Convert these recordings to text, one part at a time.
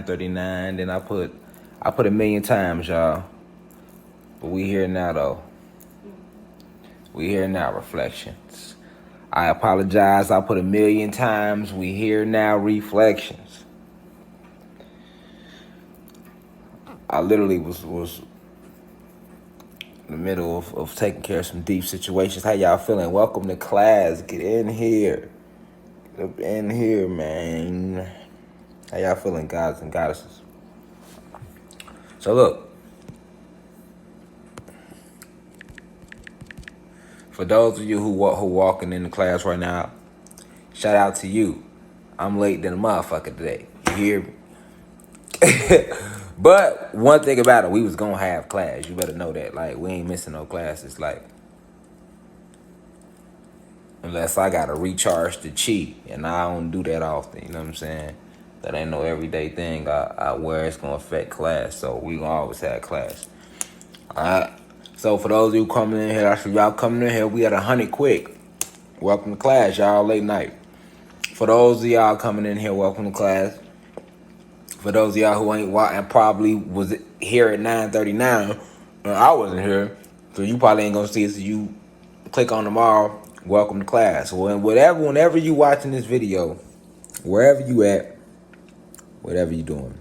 39. Then I put a million times, y'all. But we here now though. We here now, reflections. I apologize. I put a million times. We here now, reflections. I literally was in the middle of taking care of some deep situations. How y'all feeling? Welcome to class. Get in here. Get up in here, man. How y'all feeling, gods and goddesses? So look. For those of you who walking in the class right now, shout out to you. I'm late than a motherfucker today. You hear me? But one thing about it, we was gonna have class. You better know that. Like, we ain't missing no classes. Like, unless I gotta recharge the chi, and I don't do that often. You know what I'm saying? That ain't no everyday thing. Where it's gonna affect class. So we gonna always have class. All right. So for those of you coming in here, I see y'all coming in here. We at 100 quick. Welcome to class, y'all. Late night. For those of y'all coming in here, welcome to class. For those of y'all who ain't and probably was here at 9:39, I wasn't here, so you probably ain't gonna see it. So you click on tomorrow. Welcome to class. Whenever you watching this video, wherever you at, whatever you doing,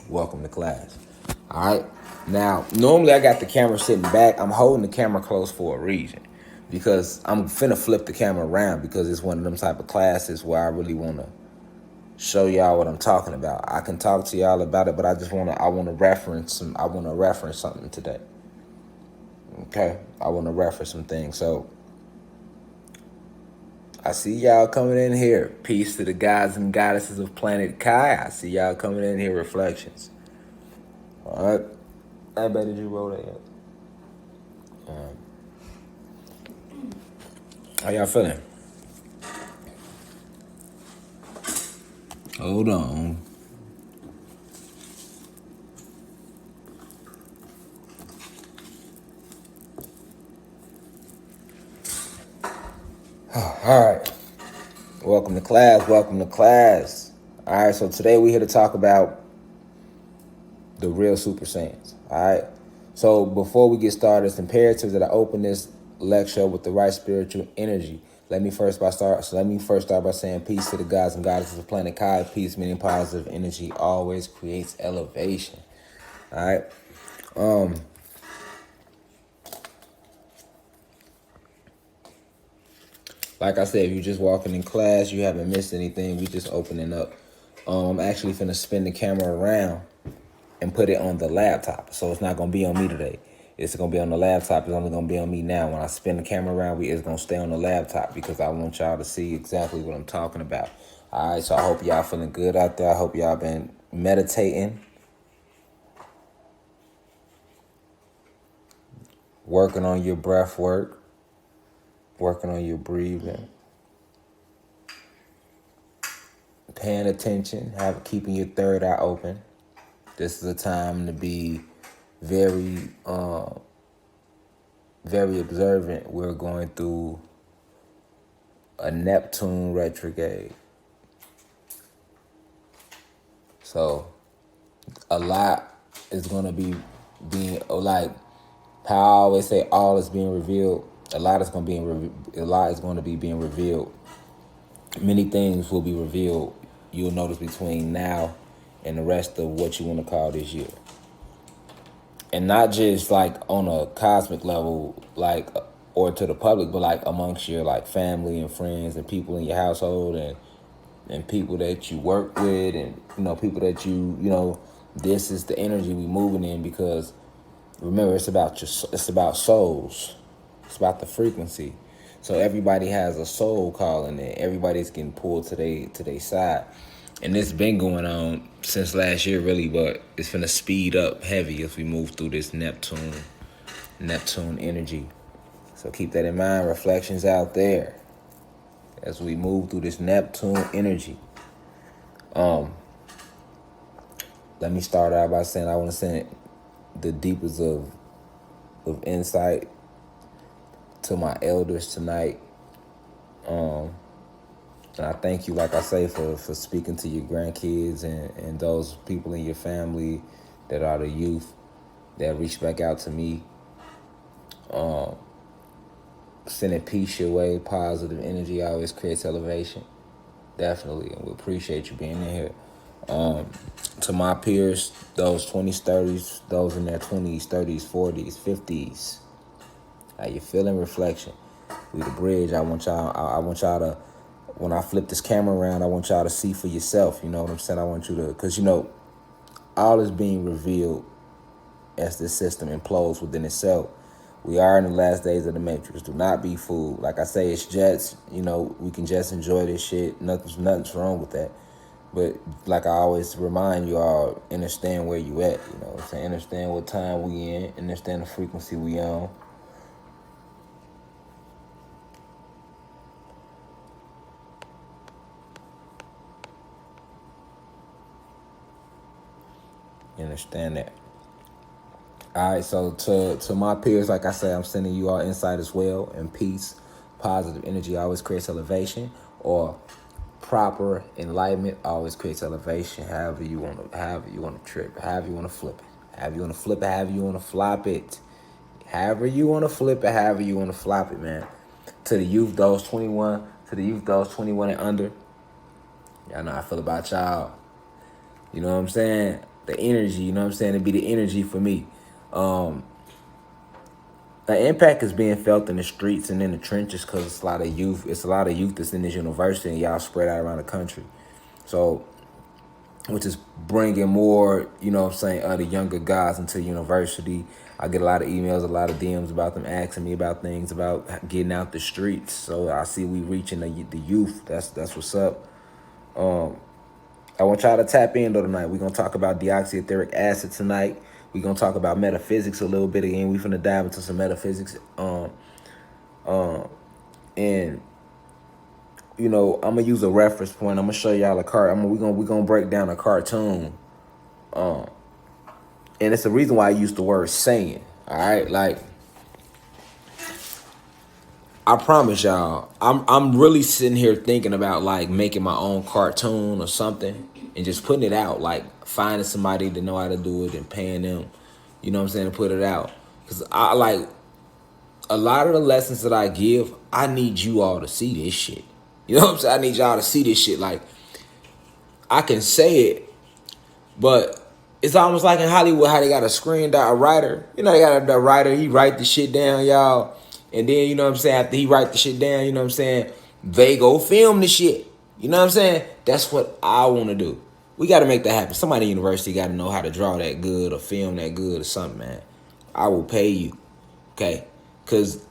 welcome to class. All right. Now, normally I got the camera sitting back. I'm holding the camera close for a reason, because I'm finna flip the camera around, because it's one of them type of classes where I really wanna show y'all what I'm talking about. I can talk to y'all about it, but I wanna reference something today. Okay? I wanna reference some things. So I see y'all coming in here. Peace to the gods and goddesses of planet Kai. I see y'all coming in here, reflections. Alright. I bet did you roll that yet? How y'all feeling? Hold on. Alright. Welcome to class. Welcome to class. Alright, so today we're here to talk about the real Super Saiyans. Alright. So before we get started, it's imperative that I open this lecture with the right spiritual energy. Let me first start by saying peace to the gods and goddesses of planet Kai. Peace, meaning positive energy, always creates elevation. Alright. Like I said, if you're just walking in class, you haven't missed anything. We just opening up. I'm actually finna spin the camera around and put it on the laptop. So it's not gonna be on me today. It's gonna be on the laptop. It's only gonna be on me now. When I spin the camera around, it's gonna stay on the laptop, because I want y'all to see exactly what I'm talking about. All right, so I hope y'all feeling good out there. I hope y'all been meditating, working on your breath work, working on your breathing, paying attention, keeping your third eye open. This is a time to be very, very observant. We're going through a Neptune retrograde. So a lot is going to be being, like how I always say, all is being revealed. A lot is going to be being revealed. Many things will be revealed. You'll notice between now and the rest of what you want to call this year. And not just like on a cosmic level, like, or to the public, but like amongst your like family and friends and people in your household, and people that you work with, and people that this is the energy we moving in, because remember, it's about souls. It's about the frequency. So everybody has a soul calling it. Everybody's getting pulled to their side. And it's been going on since last year, really, but it's gonna speed up heavy as we move through this Neptune energy. So keep that in mind. Reflections out there as we move through this Neptune energy. Let me start out by saying I want to send the deepest of insight to my elders tonight. And I thank you, like I say, for speaking to your grandkids and those people in your family that are the youth that reach back out to me. Sending peace your way, positive energy always creates elevation. Definitely, and we appreciate you being in here. To my peers, those 20s, 30s, those in their 20s, 30s, 40s, 50s, how you feeling? Reflection. We the bridge. I want y'all. I want y'all to. When I flip this camera around, I want y'all to see for yourself. You know what I'm saying? I want you to, because all is being revealed as this system implodes within itself. We are in the last days of the Matrix. Do not be fooled. Like I say, it's jets. We can just enjoy this shit. Nothing's wrong with that. But like I always remind you all, understand where you at. You know what I'm saying? Understand what time we in. Understand the frequency we on. You understand that? All right, so to my peers, like I say, I'm sending you all insight as well, and peace. Positive energy always creates elevation, or proper enlightenment always creates elevation. However you want to trip, however you want to flip it, however you want to flip it, however you want to flop it, however you want to flip it, however you want to flop it, man. To the youth, those 21, and under, y'all know how I feel about y'all. You know what I'm saying? The energy, you know what I'm saying? It'd be the energy for me. The impact is being felt in the streets and in the trenches because it's a lot of youth. It's a lot of youth that's in this university, and y'all spread out around the country. So, which is bringing more, the younger guys into university. I get a lot of emails, a lot of DMs about them asking me about things about getting out the streets. So I see we reaching the youth. That's what's up. I want y'all to tap in though tonight. We're gonna talk about deoxyetheric acid tonight. We're gonna talk about metaphysics a little bit again. We finna dive into some metaphysics. And I'm gonna use a reference point. I'm gonna show y'all a card. We're gonna break down a cartoon. And it's the reason why I use the word Sayian. All right, like I promise y'all, I'm really sitting here thinking about like making my own cartoon or something and just putting it out, like finding somebody to know how to do it and paying them, you know what I'm saying, to put it out. Because I like a lot of the lessons that I give, I need you all to see this shit. You know what I'm saying? I need y'all to see this shit. Like, I can say it, but it's almost like in Hollywood how they got a writer. They got a writer, he write the shit down, y'all. And then, you know what I'm saying, after he write the shit down, you know what I'm saying, they go film the shit. You know what I'm saying? That's what I want to do. We got to make that happen. Somebody in university got to know how to draw that good or film that good or something, man. I will pay you, okay? Because,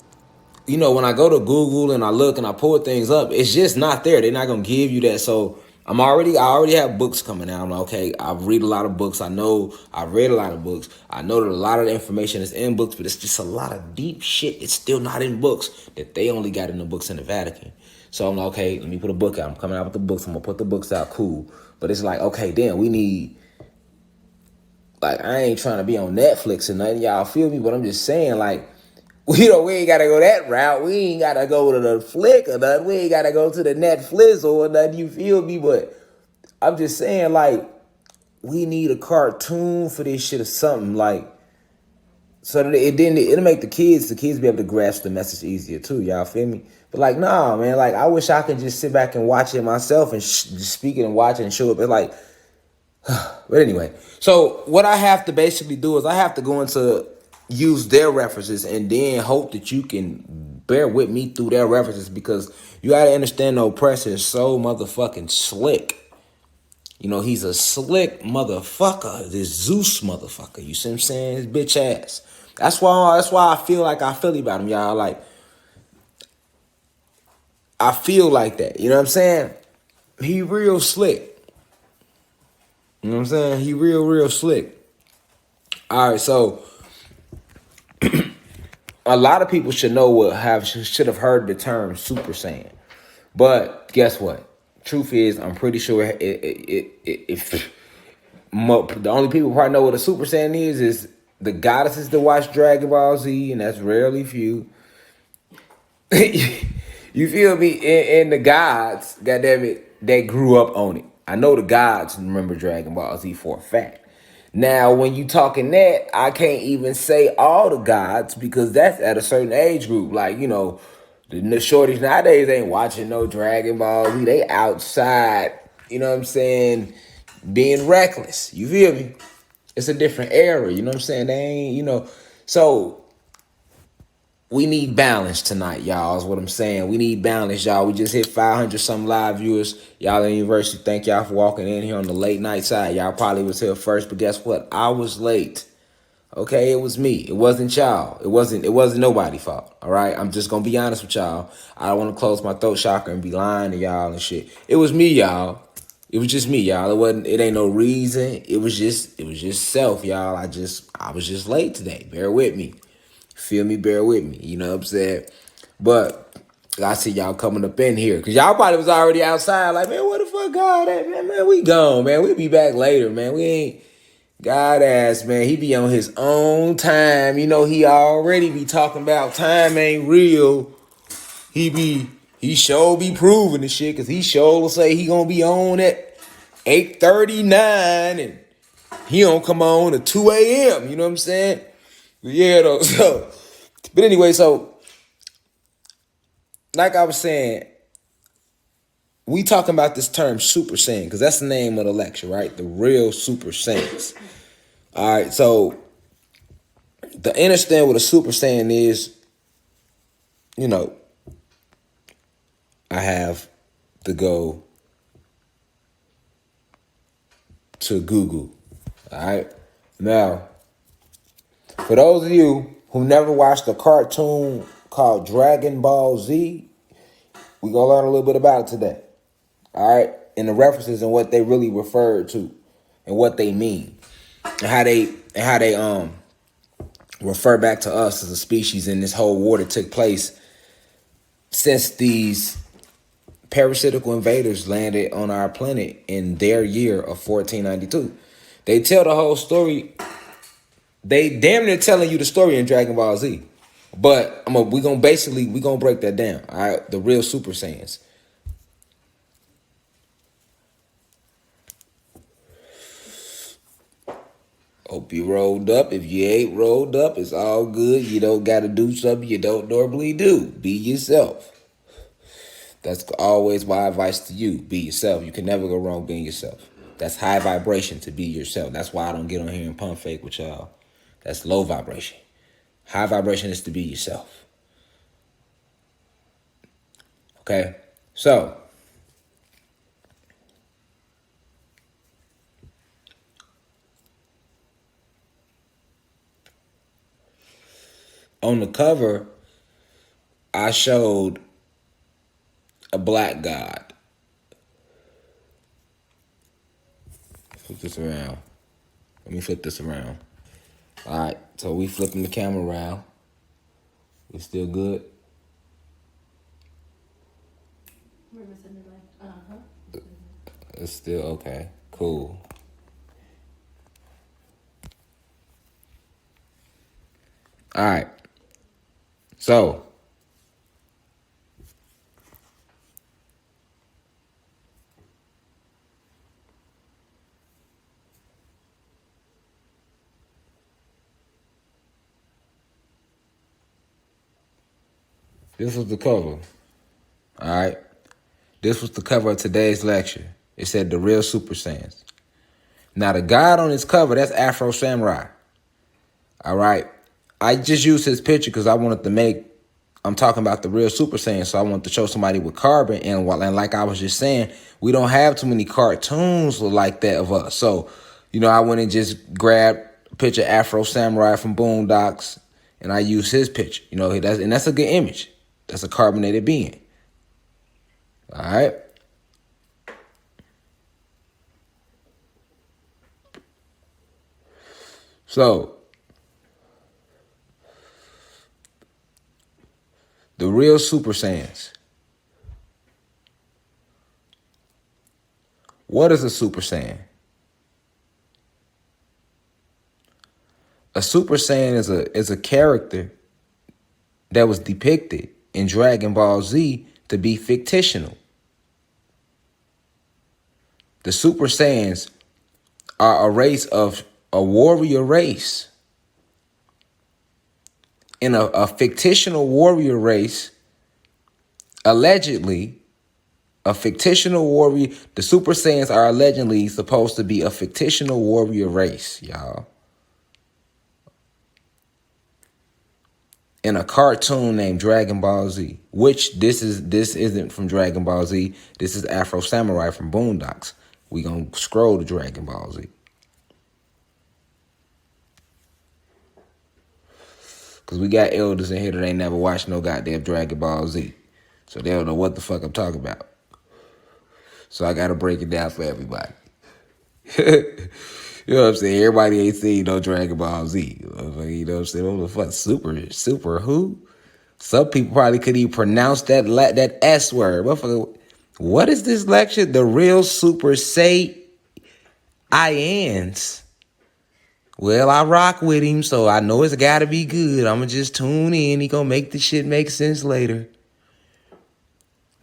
when I go to Google and I look and I pull things up, it's just not there. They're not going to give you that. So I already have books coming out. I'm like, okay, I read a lot of books. I know I read a lot of books. I know that a lot of the information is in books, but it's just a lot of deep shit. It's still not in books that they only got in the books in the Vatican. So I'm like, okay, let me put a book out. I'm coming out with the books. I'm going to put the books out. Cool. But it's like, okay, damn, we need, like, I ain't trying to be on Netflix or nothing. Y'all feel me? But I'm just saying, like, we ain't got to go that route. We ain't got to go to the flick or nothing. We ain't got to go to the Netflix or nothing. You feel me? But I'm just saying, like, we need a cartoon for this shit or something, like, so that it'll make the kids be able to grasp the message easier too. Y'all feel me? But like, nah, man, like, I wish I could just sit back and watch it myself and just speak it and watch it and show it. But like, but anyway, so what I have to basically do is I have to go into use their references and then hope that you can bear with me through their references, because you gotta understand the oppressor is so motherfucking slick. He's a slick motherfucker. This Zeus motherfucker. You see what I'm saying? His bitch ass. That's why I feel like I feel about him, y'all. Like, I feel like that. You know what I'm saying? He real slick. You know what I'm saying? He real slick. All right, so a lot of people should should have heard the term Super Saiyan. But guess what? Truth is, I'm pretty sure if the only people who probably know what a Super Saiyan is the goddesses that watch Dragon Ball Z, and that's rarely few. You You feel me? And the gods, goddamn it, that grew up on it. I know the gods remember Dragon Ball Z for a fact. Now, when you talking that, I can't even say all the gods because that's at a certain age group. Like, the shorties nowadays ain't watching no Dragon Ball Z. They outside, you know what I'm saying, being reckless. You feel me? It's a different era, you know what I'm saying? They ain't. So we need balance tonight, y'all, is what I'm saying. We need balance, y'all. We just hit 500 some live viewers. Y'all in the university, thank y'all for walking in here on the late night side. Y'all probably was here first, but guess what? I was late. Okay, it was me. It wasn't y'all. It wasn't nobody's fault. All right. I'm just gonna be honest with y'all. I don't want to close my throat chakra and be lying to y'all and shit. It was me, y'all. It was just me, y'all. It ain't no reason. It was just self, y'all. I was just late today. Bear with me. Feel me? Bear with me. You know what I'm saying? But I see y'all coming up in here. Cause y'all probably was already outside. Like, man, what the fuck God at? Man, we gone, man. We be back later, man. We ain't God ass, man. He be on his own time. He already be talking about time ain't real. He sure be proving the shit. Cause he sure will say he gonna be on at 8:39 and he don't come on at 2 a.m. You know what I'm saying? But yeah, though. But anyway, so like I was saying, we talking about this term Super Saiyan because that's the name of the lecture, right? The real Super Saiyans. All right, so to understand what a Super Saiyan is, I have to go to Google. All right, now for those of you who never watched a cartoon called Dragon Ball Z, we're gonna learn a little bit about it today. All right, and the references and what they really refer to and what they mean and how they refer back to us as a species in this whole war that took place since these parasitical invaders landed on our planet in their year of 1492. They tell the whole story. They damn near telling you the story in Dragon Ball Z. But we gonna break that down. All right, the real Super Saiyans. Hope you rolled up. If you ain't rolled up, it's all good. You don't gotta do something you don't normally do. Be yourself. That's always my advice to you. Be yourself. You can never go wrong being yourself. That's high vibration to be yourself. That's why I don't get on here and pump fake with y'all. That's low vibration. High vibration is to be yourself. Okay? So, on the cover, I showed a black god. Flip this around. Let me flip this around. All right, so we flipping the camera around. We still good? It's still okay. Cool. All right. So, this was the cover. All right. This was the cover of today's lecture. It said the real Super Saiyans. Now, the god on this cover, that's Afro Samurai. All right. I just used his picture because I wanted to I'm talking about the real Super Saiyan, so I wanted to show somebody with carbon. And like I was just saying, we don't have too many cartoons like that of us. So, I went and just grabbed a picture of Afro Samurai from Boondocks, and I used his picture. That's a good image. That's a carbonated being. All right. So, the real Super Saiyans. What is a Super Saiyan? A Super Saiyan is a character that was depicted in Dragon Ball Z to be fictional. The Super Saiyans are a warrior race. In a fictional warrior race, allegedly, a fictional warrior, the Super Saiyans are allegedly supposed to be a fictional warrior race, y'all. In a cartoon named Dragon Ball Z, which this isn't from Dragon Ball Z. This is Afro Samurai from Boondocks. We gonna scroll to Dragon Ball Z. Cause we got elders in here that ain't never watched no goddamn Dragon Ball Z. So they don't know what the fuck I'm talking about. So I gotta break it down for everybody. You know what I'm saying? Everybody ain't seen no Dragon Ball Z. You know what I'm saying? What the fuck? Super who? Some people probably couldn't even pronounce that S word. What is this lecture? The real Super Saiyans. Well, I rock with him, so I know it's gotta be good. I'ma just tune in. He gonna make the shit make sense later.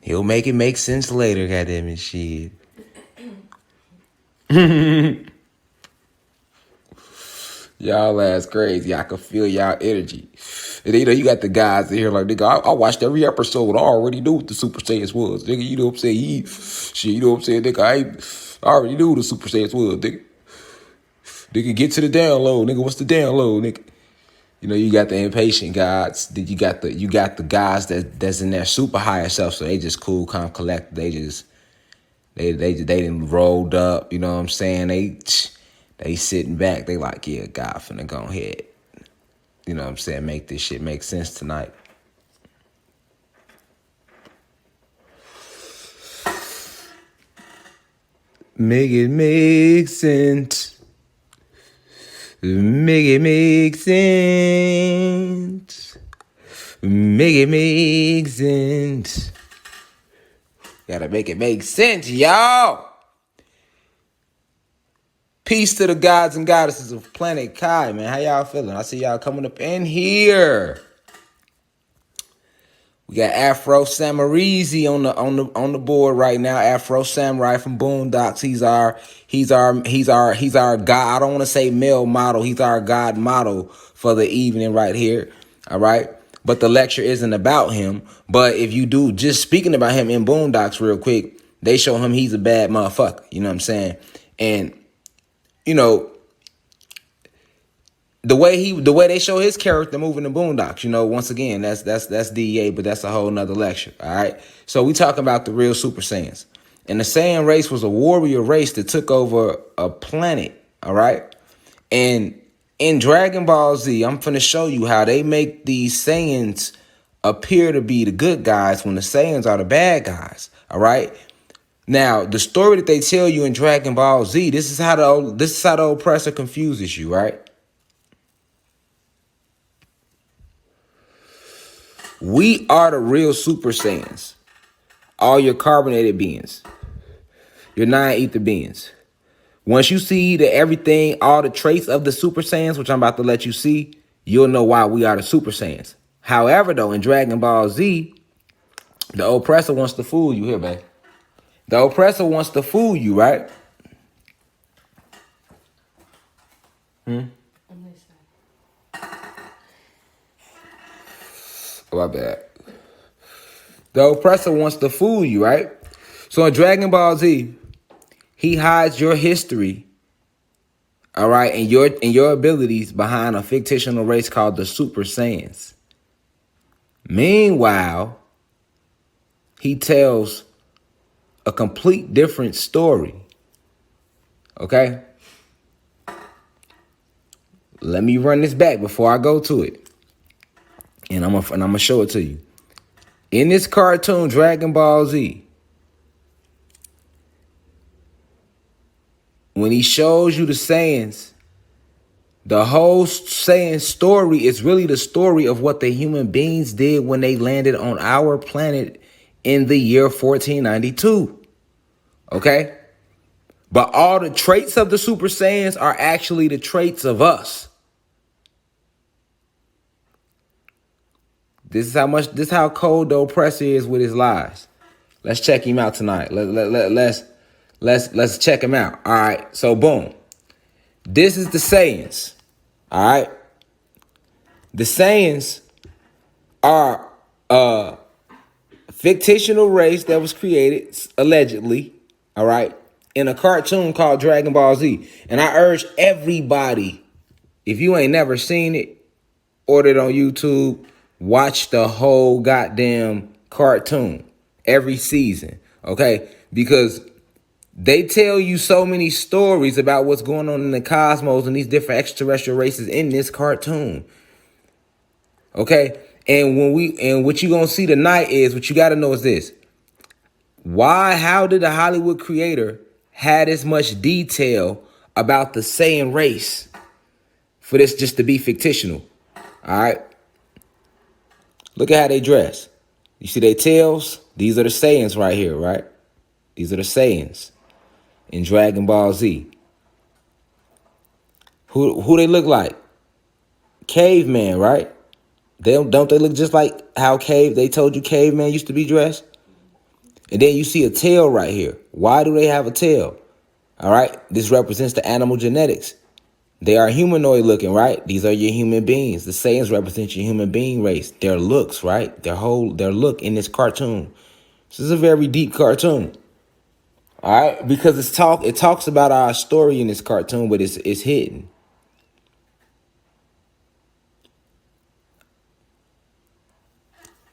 He'll make it make sense later, goddamn it, shit. Y'all ass crazy. I can feel y'all energy. And you got the guys in here like, nigga, I watched every episode. I already knew what the Super Saiyans was. Nigga, you know what I'm saying? You know what I'm saying? Nigga, I already knew what the Super Saiyans was, nigga. Nigga, get to the download. Nigga, what's the download, nigga? You know, you got the impatient guys. Then you got the guys that's in their super higher self, so they just cool, calm, collect. They didn't rolled up, you know what I'm saying? They sitting back, they like, yeah, God finna go ahead. You know what I'm saying? Make this shit make sense tonight. Make it make sense. Make it make sense. Make it make sense. Gotta make it make sense, y'all. Peace to the gods and goddesses of Planet Kai, man. How y'all feeling? I see y'all coming up in here. We got Afro Samarizi on the board right now. Afro Samurai from Boondocks. He's our god. I don't want to say male model. He's our god model for the evening right here. All right. But the lecture isn't about him. But if you do, just speaking about him in Boondocks real quick, they show him he's a bad motherfucker. You know what I'm saying? And you know, the way they show his character moving the Boondocks, you know, once again, that's DEA, but that's a whole nother lecture. All right. So we talking about the real Super Saiyans. And the Saiyan race was a warrior race that took over a planet. All right. And in Dragon Ball Z, I'm finna show you how they make these Saiyans appear to be the good guys when the Saiyans are the bad guys. All right. Now, the story that they tell you in Dragon Ball Z, this is how the oppressor confuses you, right? We are the real Super Saiyans. All your carbonated beings. Your non-ether beings. Once you see that everything, all the traits of the Super Saiyans, which I'm about to let you see, you'll know why we are the Super Saiyans. However, though, in Dragon Ball Z, the oppressor wants to fool you. Here, babe. The oppressor wants to fool you, right? Oh, my bad. The oppressor wants to fool you, right? So in Dragon Ball Z, he hides your history, all right, and your abilities behind a fictional race called the Super Saiyans. Meanwhile, he tells a complete different story. Okay? Let me run this back before I go to it. And I'm gonna show it to you. In this cartoon, Dragon Ball Z, when he shows you the Saiyans, the whole Saiyan story is really the story of what the human beings did when they landed on our planet in the year 1492. Okay? But all the traits of the Super Saiyans are actually the traits of us. This is how cold the oppressor is with his lies. Let's check him out tonight. Let's check him out. All right. So boom. This is the Saiyans. All right. The Saiyans are a fictional race that was created allegedly, all right, in a cartoon called Dragon Ball Z. And I urge everybody, if you ain't never seen it, order it on YouTube, watch the whole goddamn cartoon every season, okay? Because they tell you so many stories about what's going on in the cosmos and these different extraterrestrial races in this cartoon. Okay? And what you gonna see tonight is, what you gotta know is this. How did the Hollywood creator had as much detail about the Saiyan race for this just to be fictional? All right? Look at how they dress. You see their tails? These are the Saiyans right here, right? These are the Saiyans in Dragon Ball Z. Who they look like? Caveman, right? Don't they look just like how they told you caveman used to be dressed? And then you see a tail right here. Why do they have a tail? All right, this represents the animal genetics. They are humanoid looking, right? These are your human beings. The Saiyans represent your human being race. Their looks, right? Their look in this cartoon. This is a very deep cartoon. All right, because it talks about our story in this cartoon, but it's hidden.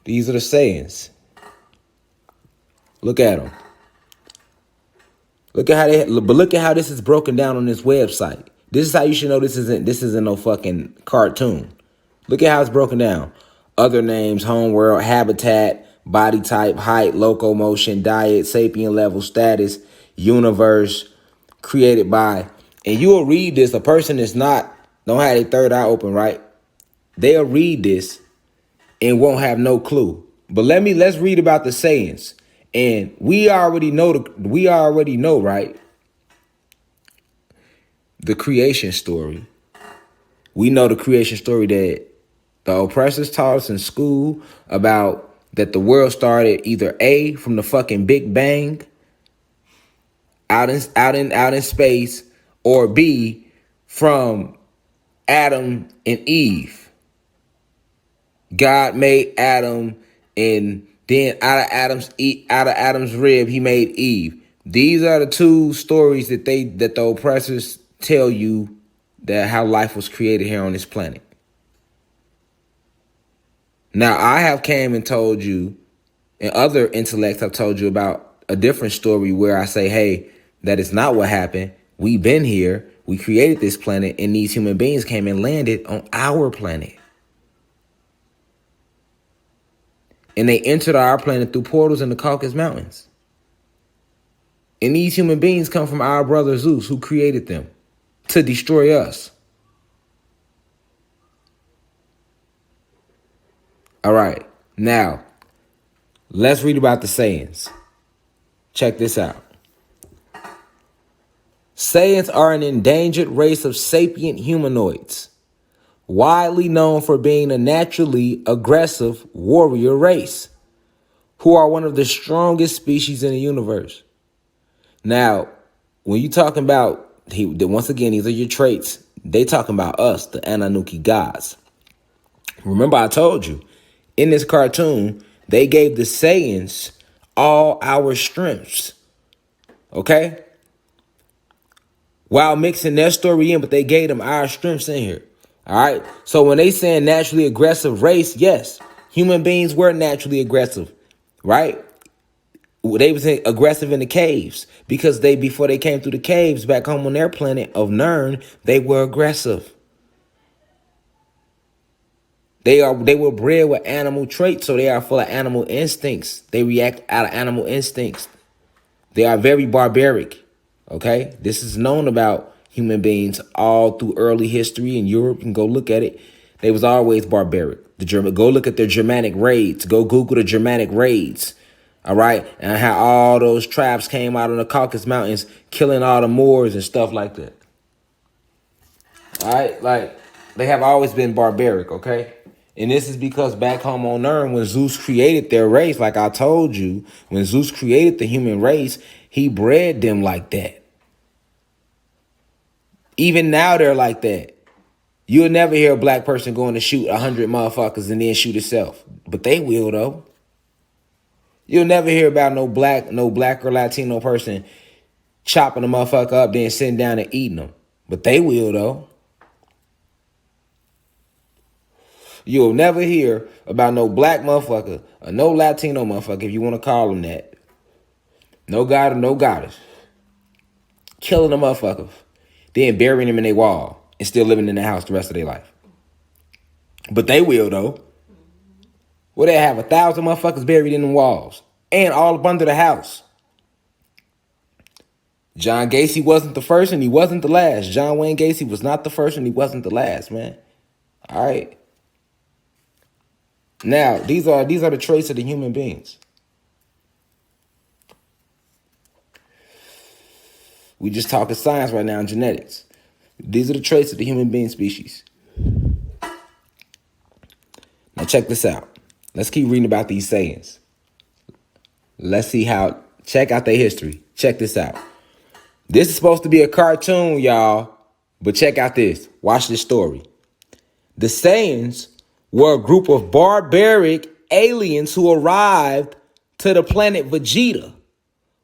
These are the Saiyans. Look at them. Look at how this is broken down on this website. This is how you should know this isn't no fucking cartoon. Look at how it's broken down. Other names, homeworld, habitat, body type, height, locomotion, diet, sapient level, status, universe, created by. And you will read this. A person that's don't have their third eye open, right? They'll read this and won't have no clue. But let's read about the Saiyans. And we already know, right? The creation story. We know the creation story that the oppressors taught us in school about, that the world started either A, from the fucking Big Bang out in space, or B, from Adam and Eve. God made Adam, and then out of Adam's rib, he made Eve. These are the two stories that the oppressors tell you, that how life was created here on this planet. Now, I have came and told you, and other intellects have told you about a different story where I say, hey, that is not what happened. We've been here. We created this planet, and these human beings came and landed on our planet. And they entered our planet through portals in the Caucasus Mountains. And these human beings come from our brother Zeus, who created them to destroy us. All right. Now, let's read about the Saiyans. Check this out. Saiyans are an endangered race of sapient humanoids, widely known for being a naturally aggressive warrior race, who are one of the strongest species in the universe. Now, when you're talking about, once again, these are your traits. They talking about us, the Anunnaki gods. Remember, I told you, in this cartoon, they gave the Saiyans all our strengths. Okay? While mixing their story in, but they gave them our strengths in here. All right? So when they saying naturally aggressive race, yes, human beings were naturally aggressive, right? They was aggressive in the caves because before they came through the caves back home on their planet of Nern, they were aggressive. They were bred with animal traits, so they are full of animal instincts. They react out of animal instincts. They are very barbaric. Okay, this is known about human beings all through early history in Europe. You can go look at it. They was always barbaric. Go look at their Germanic raids. Go Google the Germanic raids. All right, and how all those tribes came out of the Caucasus Mountains, killing all the Moors and stuff like that. All right, like they have always been barbaric. Okay. And this is because back home on Earth, when Zeus created their race, like I told you, when Zeus created the human race, he bred them like that. Even now they're like that. You'll never hear a black person going to shoot 100 motherfuckers and then shoot itself. But they will, though. You'll never hear about no black or Latino person chopping a motherfucker up, then sitting down and eating them. But they will, though. You'll never hear about no black motherfucker or no Latino motherfucker, if you want to call them that. No god or no goddess. Killing a motherfucker. Then burying them in their wall and still living in the house the rest of their life. But they will, though. Well, they have 1,000 motherfuckers buried in the walls and all up under the house. John Gacy wasn't the first and he wasn't the last. John Wayne Gacy was not the first and he wasn't the last, man. All right. Now, these are the traits of the human beings. We just talking science right now and genetics. These are the traits of the human being species. Now check this out. Let's keep reading about these Saiyans. Let's see how, check out their history. Check this out. This is supposed to be a cartoon, y'all. But check out this. Watch this story. The Saiyans were a group of barbaric aliens who arrived to the planet Vegeta,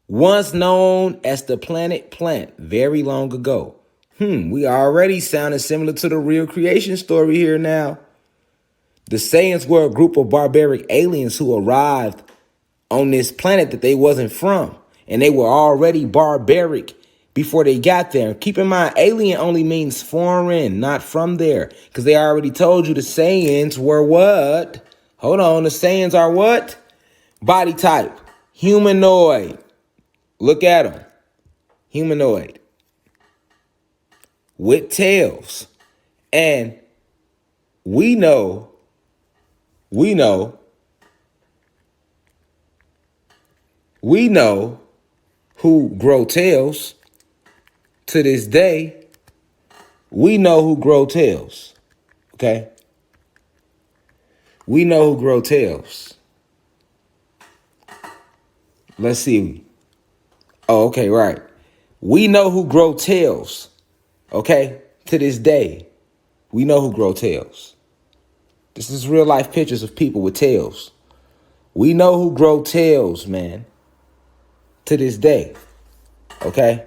once known as the planet Plant, very long ago. We already sounding similar to the real creation story here now. The Saiyans were a group of barbaric aliens who arrived on this planet that they wasn't from. And they were already barbaric before they got there. Keep in mind, alien only means foreign, not from there. Because they already told you the Saiyans were what? Hold on, the Saiyans are what? Body type, humanoid. Look at them. Humanoid. With tails. And we know who grow tails to this day. We know who grow tails. Okay? We know who grow tails. Let's see. Oh, okay, right. We know who grow tails. Okay? To this day. We know who grow tails. This is real life pictures of people with tails. We know who grow tails, man. To this day. Okay?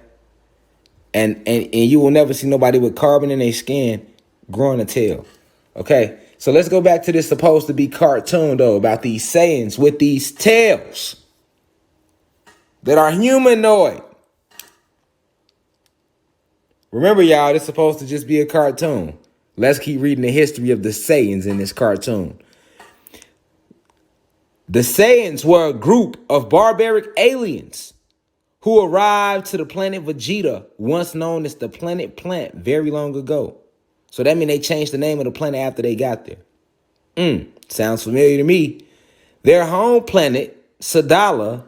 And you will never see nobody with carbon in their skin growing a tail. Okay? So let's go back to this supposed to be cartoon, though, about these Saiyans with these tails that are humanoid. Remember, y'all, this is supposed to just be a cartoon. Let's keep reading the history of the Saiyans in this cartoon. The Saiyans were a group of barbaric aliens who arrived to the planet Vegeta, once known as the planet Plant, very long ago. So that means they changed the name of the planet after they got there. Sounds familiar to me. Their home planet, Sadala,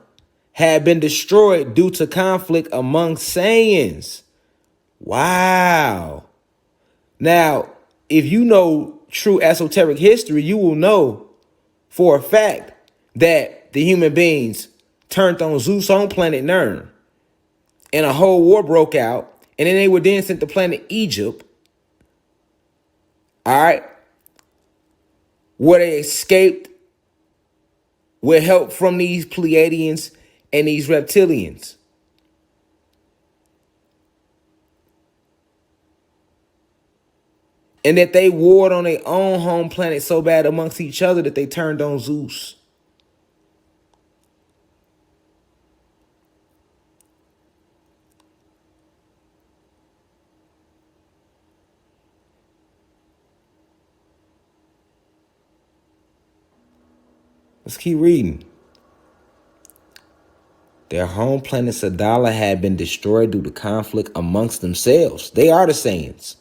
had been destroyed due to conflict among Saiyans. Wow. Now, if you know true esoteric history, you will know for a fact that the human beings turned on Zeus on planet Nern, and a whole war broke out, and then they were then sent to planet Egypt, all right, where they escaped with help from these Pleiadians and these reptilians. And that they warred on their own home planet so bad amongst each other that they turned on Zeus. Let's keep reading. Their home planet Sadala had been destroyed due to conflict amongst themselves. They are the Saiyans.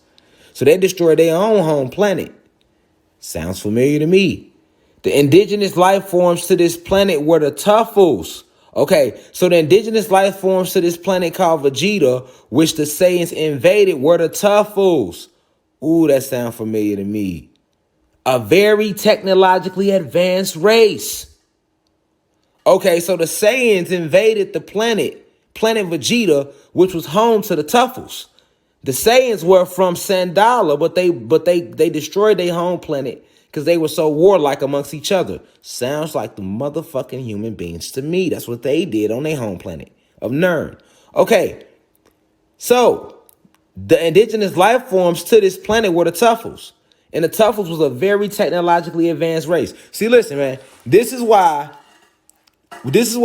So they destroyed their own home planet. Sounds familiar to me. The indigenous life forms to this planet were the Tuffles. Okay, so the indigenous life forms to this planet called Vegeta, which the Saiyans invaded, were the Tuffles. Ooh, that sounds familiar to me. A very technologically advanced race. Okay, so the Saiyans invaded the planet Vegeta, which was home to the Tuffles. The Saiyans were from Sandala, but they destroyed their home planet because they were so warlike amongst each other. Sounds like the motherfucking human beings to me. That's what they did on their home planet of Nern. Okay, so the indigenous life forms to this planet were the Tuffles. And the Tuffles was a very technologically advanced race. See, listen, man, this is what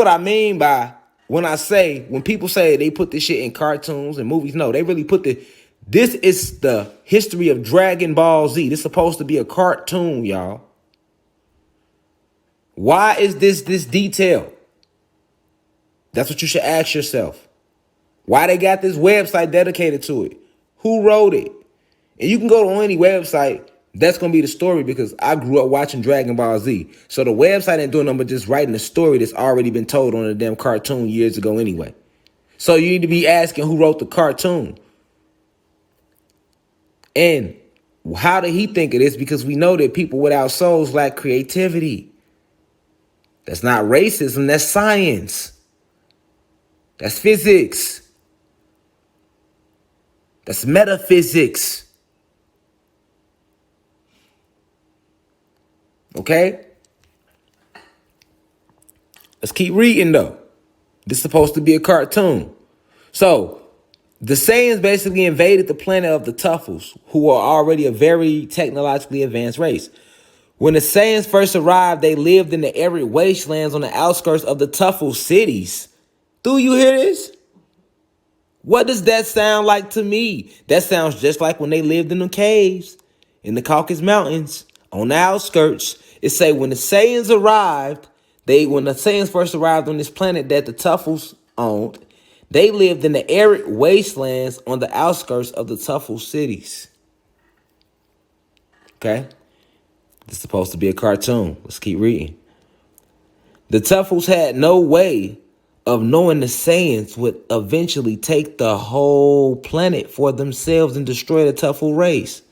I mean by when people say they put this shit in cartoons and movies. No, they really this is the history of Dragon Ball Z. This is supposed to be a cartoon, y'all. Why is this detailed? That's what you should ask yourself. Why they got this website dedicated to it? Who wrote it? And you can go to any website. That's going to be the story because I grew up watching Dragon Ball Z. So the website ain't doing nothing but just writing a story that's already been told on a damn cartoon years ago anyway. So you need to be asking who wrote the cartoon. And how did he think of this? Because we know that people without souls lack creativity. That's not racism. That's science. That's physics. That's metaphysics. Okay? Let's keep reading, though. This is supposed to be a cartoon. So, the Saiyans basically invaded the planet of the Tuffles, who are already a very technologically advanced race. When the Saiyans first arrived, they lived in the arid wastelands on the outskirts of the Tuffle cities. Do you hear this? What does that sound like to me? That sounds just like when they lived in the caves in the Caucasus Mountains on the outskirts. It say when the Saiyans first arrived on this planet that the Tuffles owned, they lived in the arid wastelands on the outskirts of the Tuffle cities. Okay? This is supposed to be a cartoon. Let's keep reading. The Tuffles had no way of knowing the Saiyans would eventually take the whole planet for themselves and destroy the Tuffle race.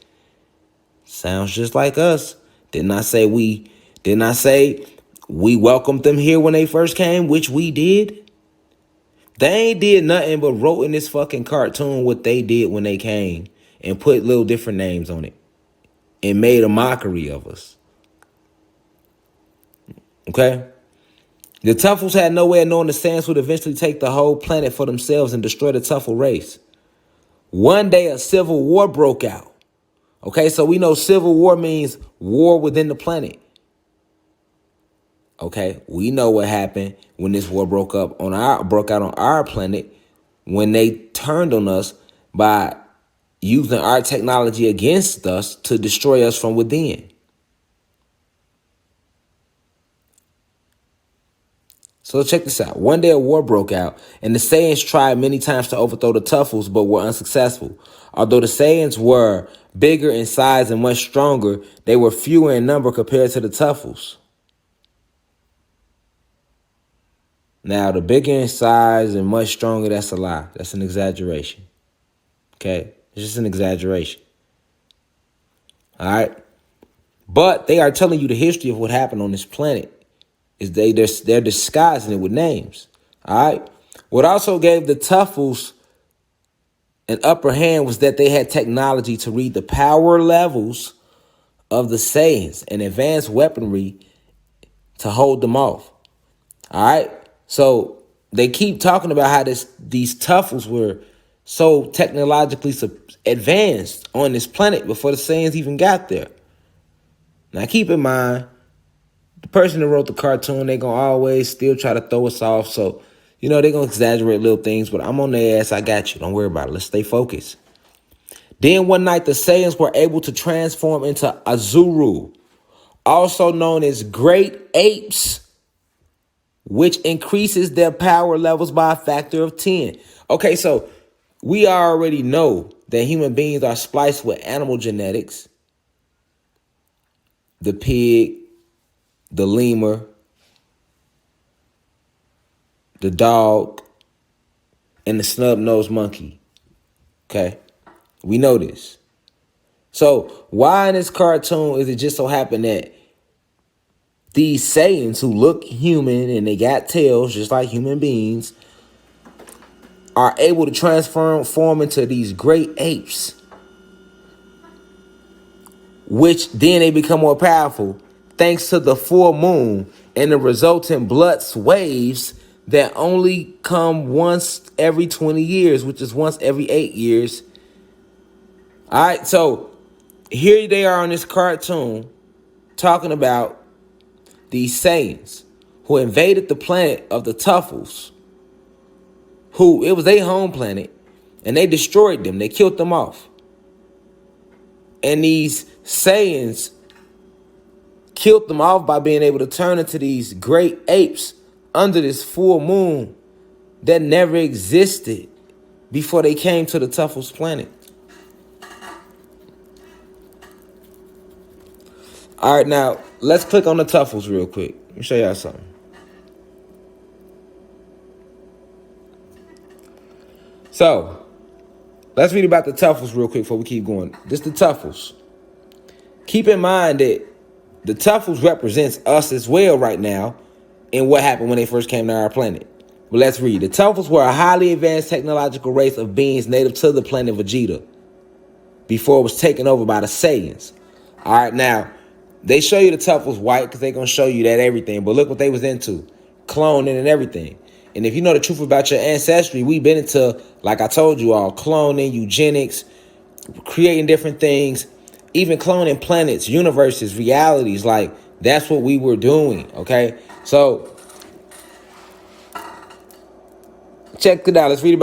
Sounds just like us. Didn't I say we welcomed them here when they first came, which we did? They ain't did nothing but wrote in this fucking cartoon what they did when they came and put little different names on it and made a mockery of us. Okay? The Tuffles had no way of knowing the Saiyans would eventually take the whole planet for themselves and destroy the Tuffle race. One day a civil war broke out. Okay, so we know civil war means war within the planet. Okay, we know what happened when this war broke out on our planet when they turned on us by using our technology against us to destroy us from within. So check this out. One day a war broke out, and the Saiyans tried many times to overthrow the Tuffles, but were unsuccessful. Although the Saiyans were bigger in size and much stronger, they were fewer in number compared to the Tuffles. Now, the bigger in size and much stronger, that's a lie. That's an exaggeration. Okay? It's just an exaggeration. All right? But they are telling you the history of what happened on this planet. They're disguising it with names. All right? What also gave the Tuffles an upper hand was that they had technology to read the power levels of the Saiyans and advanced weaponry to hold them off. All right? So they keep talking about how these Tuffles were so technologically advanced on this planet before the Saiyans even got there. Now keep in mind, the person that wrote the cartoon, they're going to always still try to throw us off. So, they're going to exaggerate little things, but I'm on their ass. I got you. Don't worry about it. Let's stay focused. Then one night, the Saiyans were able to transform into Azuru, also known as great apes, which increases their power levels by a factor of 10. Okay, so we already know that human beings are spliced with animal genetics. The pig, the lemur, the dog, and the snub-nosed monkey. Okay? We know this. So why in this cartoon is it just so happen that these Saiyans who look human and they got tails just like human beings are able to transform into these great apes, which then they become more powerful thanks to the full moon and the resulting blood waves that only come once every 20 years, which is once every 8 years. All right, so here they are on this cartoon talking about these Saiyans who invaded the planet of the Tuffles, who it was their home planet, and they destroyed them. They killed them off. And these Saiyans killed them off by being able to turn into these great apes under this full moon that never existed before they came to the Tuffles planet. All right, now let's click on the Tuffles real quick. Let me show y'all something. So, let's read about the Tuffles real quick before we keep going. This is the Tuffles. Keep in mind that the Tuffles represents us as well right now in what happened when they first came to our planet. But let's read. The Tuffles were a highly advanced technological race of beings native to the planet Vegeta before it was taken over by the Saiyans. All right, now, they show you the Tuffles white because they're going to show you that everything. But look what they was into. Cloning and everything. And if you know the truth about your ancestry, we've been into, like I told you all, cloning, eugenics, creating different things, even cloning planets, universes, realities. Like, that's what we were doing, okay? So, check it out. Let's read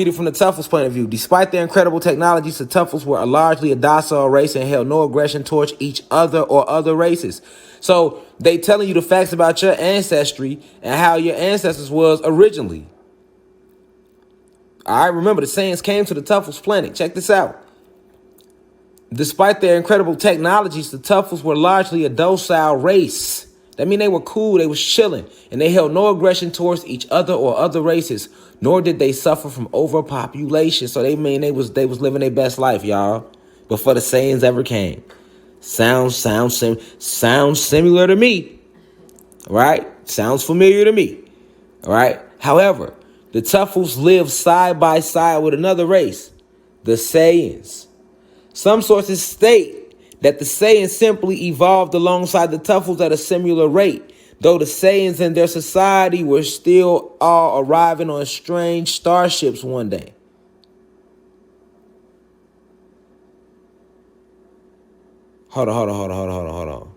it from the Tuffles point of view. Despite their incredible technologies, the Tuffles were largely a docile race and held no aggression towards each other or other races. So they telling you the facts about your ancestry and how your ancestors was originally. All right, remember the Saiyans came to the Tuffles planet. Check this out. Despite their incredible technologies, the Tuffles were largely a docile race. That means they were cool, they was chilling, and they held no aggression towards each other or other races, nor did they suffer from overpopulation. So they was living their best life, y'all, before the Saiyans ever came. Sounds similar to me, right? Sounds familiar to me, all right? However, the Tuffles lived side by side with another race, the Saiyans. Some sources state that the Saiyans simply evolved alongside the Tuffles at a similar rate, though the Saiyans and their society were still all arriving on strange starships one day. Hold on.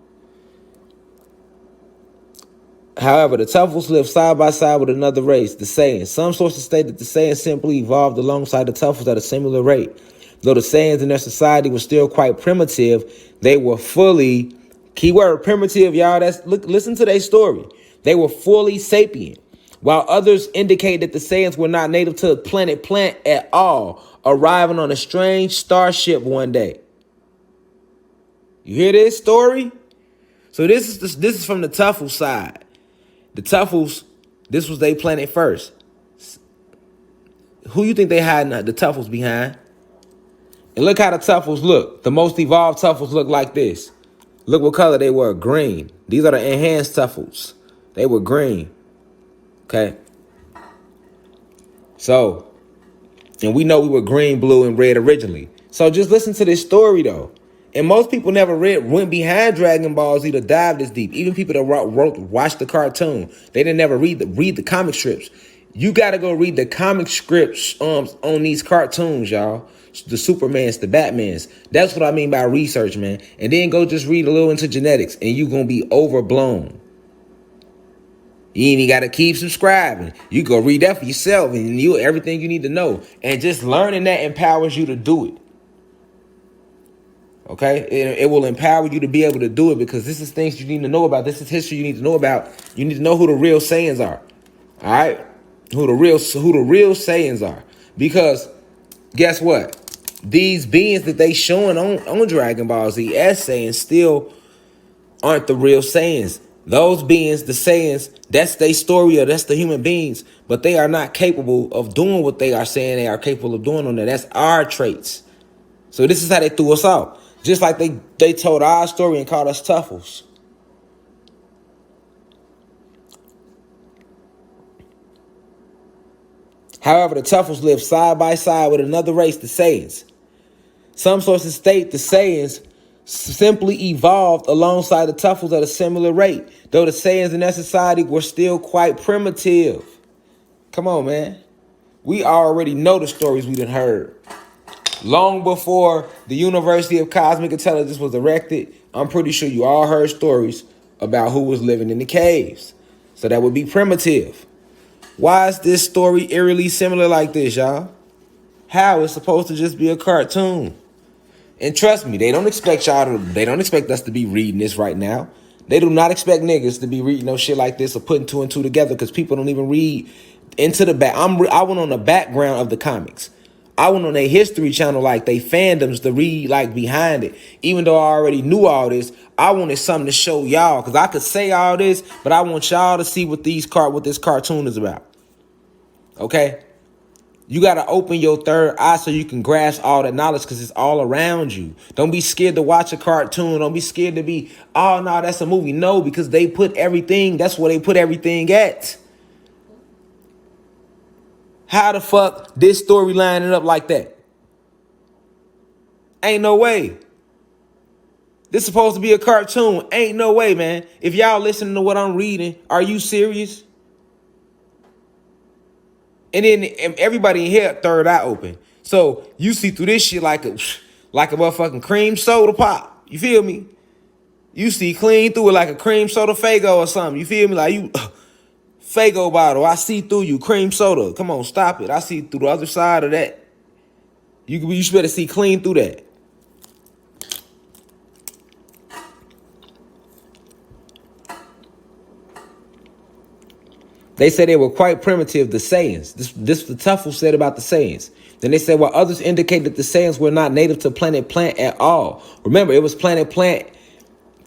However, the Tuffles lived side by side with another race, the Saiyans. Some sources state that the Saiyans simply evolved alongside the Tuffles at a similar rate. Though the Saiyans in their society were still quite primitive, they were fully, keyword primitive, y'all, listen to their story. They were fully sapient, while others indicate that the Saiyans were not native to the planet Plant at all, arriving on a strange starship one day. You hear this story? So this is from the Tuffle side. The Tuffles, this was their planet first. Who you think they hiding the Tuffles behind? And look how the Tuffles look. The most evolved Tuffles look like this. Look what color they were, green. These are the enhanced Tuffles. They were green. Okay. So, and we know we were green, blue, and red originally. So just listen to this story though. And most people never went behind Dragon Ball Z to dive this deep. Even people that watched the cartoon, they didn't never read the comic strips. You got to go read the comic scripts on these cartoons, y'all. The Supermans, the Batmans. That's what I mean by research, man. And then go just read a little into genetics, and you're going to be overblown. You ain't even got to keep subscribing. You go read that for yourself, and everything you need to know. And just learning that empowers you to do it. Okay? It will empower you to be able to do it because this is things you need to know about. This is history you need to know about. You need to know who the real Saiyans are. All right? Who the real Saiyans are. Because guess what? These beings that they showing on Dragon Ball Z as Saiyans still aren't the real Saiyans. Those beings, the Saiyans, that's their story, or that's the human beings, but they are not capable of doing what they are saying they are capable of doing on there. That's our traits. So this is how they threw us out. Just like they told our story and called us Tuffles. However, the Tuffles lived side by side with another race, the Saiyans. Some sources state the Saiyans simply evolved alongside the Tuffles at a similar rate, though the Saiyans in that society were still quite primitive. Come on, man. We already know the stories we done heard. Long before the University of Cosmic Intelligence was erected, I'm pretty sure you all heard stories about who was living in the caves. So that would be primitive. Why is this story eerily similar like this, y'all? How? It's supposed to just be a cartoon. And trust me, they don't expect us to be reading this right now. They do not expect niggas to be reading no shit like this or putting two and two together because people don't even read into the back. I went on the background of the comics. I went on a history channel, like they fandoms, to read like behind it. Even though I already knew all this, I wanted something to show y'all because I could say all this, but I want y'all to see what this cartoon is about. Okay? You got to open your third eye so you can grasp all that knowledge because it's all around you. Don't be scared to watch a cartoon. Don't be scared to be, oh, no, that's a movie. No, because they put everything, that's where they put everything at. How the fuck this story lining up like that? Ain't no way. This supposed to be a cartoon. Ain't no way, man. If y'all listening to what I'm reading, are you serious? And then everybody in here third eye open. So you see through this shit like a motherfucking cream soda pop. You feel me? You see clean through it like a cream soda Fago or something. You feel me? Like you Fago bottle. I see through you. Cream soda. Come on, stop it. I see through the other side of that. You should better see clean through that. They said they were quite primitive, the Saiyans. This the Tuffle said about the Saiyans. Then they said, while others indicate that the Saiyans were not native to Planet Plant at all. Remember, it was Planet Plant